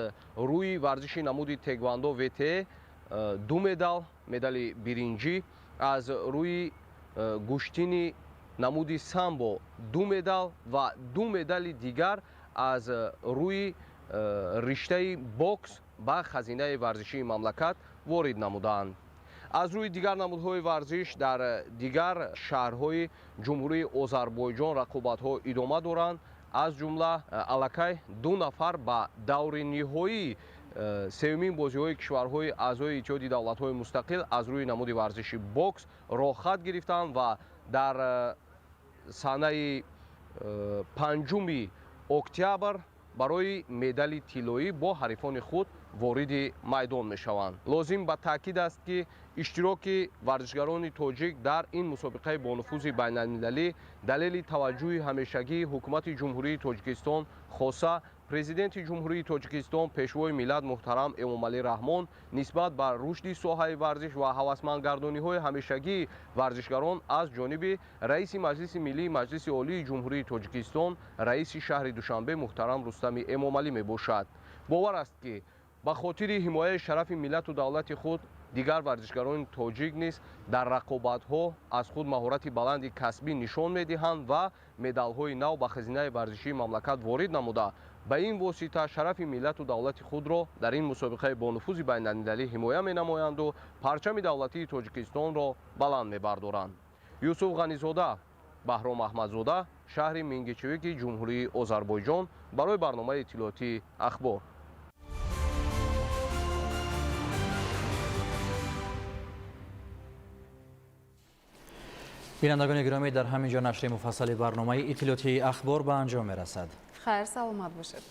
рӯи варзиши намуди тегвандо вете 2 медал, медали биринҷӣ, аз рӯи гӯштини намуди самбо 2 медал ва 2 медали дигар аз рӯи риштаи бокс ба хазинаи варзишии мамлакат ворид намуданд. аз рӯи дигар намудҳои варзиш дар дигар шаҳрҳои ҷумҳурии озарбойҷон рақобатҳо идома доранд. аз ҷумла аллакай 2 нафар ба даври ниҳоии сеюмин бозиҳои кишварҳои аъзои иттиҳоди давлатҳои мустақил аз рӯи намуди варзиши бокс рохат гирифтанд ва дар санаи 5 октябр барои медали тиллоӣ бо ҳарифони худ вориди майдон мешаванд. лозим ба таъкид аст ки иштироки варзишгарони тоҷик дар ин мусобиқаи бонуфузи байналмилалӣ далели таваҷҷӯҳи ҳамешагии ҳукумати ҷумҳурии тоҷикистон хоса президенти ҷумҳурии тоҷикистон пешвои миллат муҳтарам эмомалӣ раҳмон нисбат ба рушди соҳаи варзиш ва ҳавасмандгардониҳои ҳамешагии варзишгарон аз ҷониби раиси маҷлиси миллии маҷлиси олии ҷумҳурии тоҷикистон раиси шаҳри душанбе муҳтарам рустами эмомалӣ мебошад. бовар аст ки ба хотири ҳимояи шарафи миллату давлати худ дигар варзишгарони тоҷик низ дар рақобатҳо аз худ маҳорати баланди касбӣ нишон медиҳанд ва медалҳои нав ба хазинаи варзишии мамлакат ворид намуда ба ин восита шарафи миллату давлати худро дар ин мусобиқаи бонуфузи байналмилалӣ ҳимоя менамоянду парчами давлатии тоҷикистонро баланд мебардоранд. юсуф ғанизода, баҳром аҳмадзода, шаҳри мингичевики ҷумҳурии озарбойҷон барои барномаи иттилоотии ахбор. бинандагони гиромӣ, дар ҳамин ҷо нашри муфассали барномаи иттилоотии ахбор ба анҷом мерасад. хайр саломат бошед.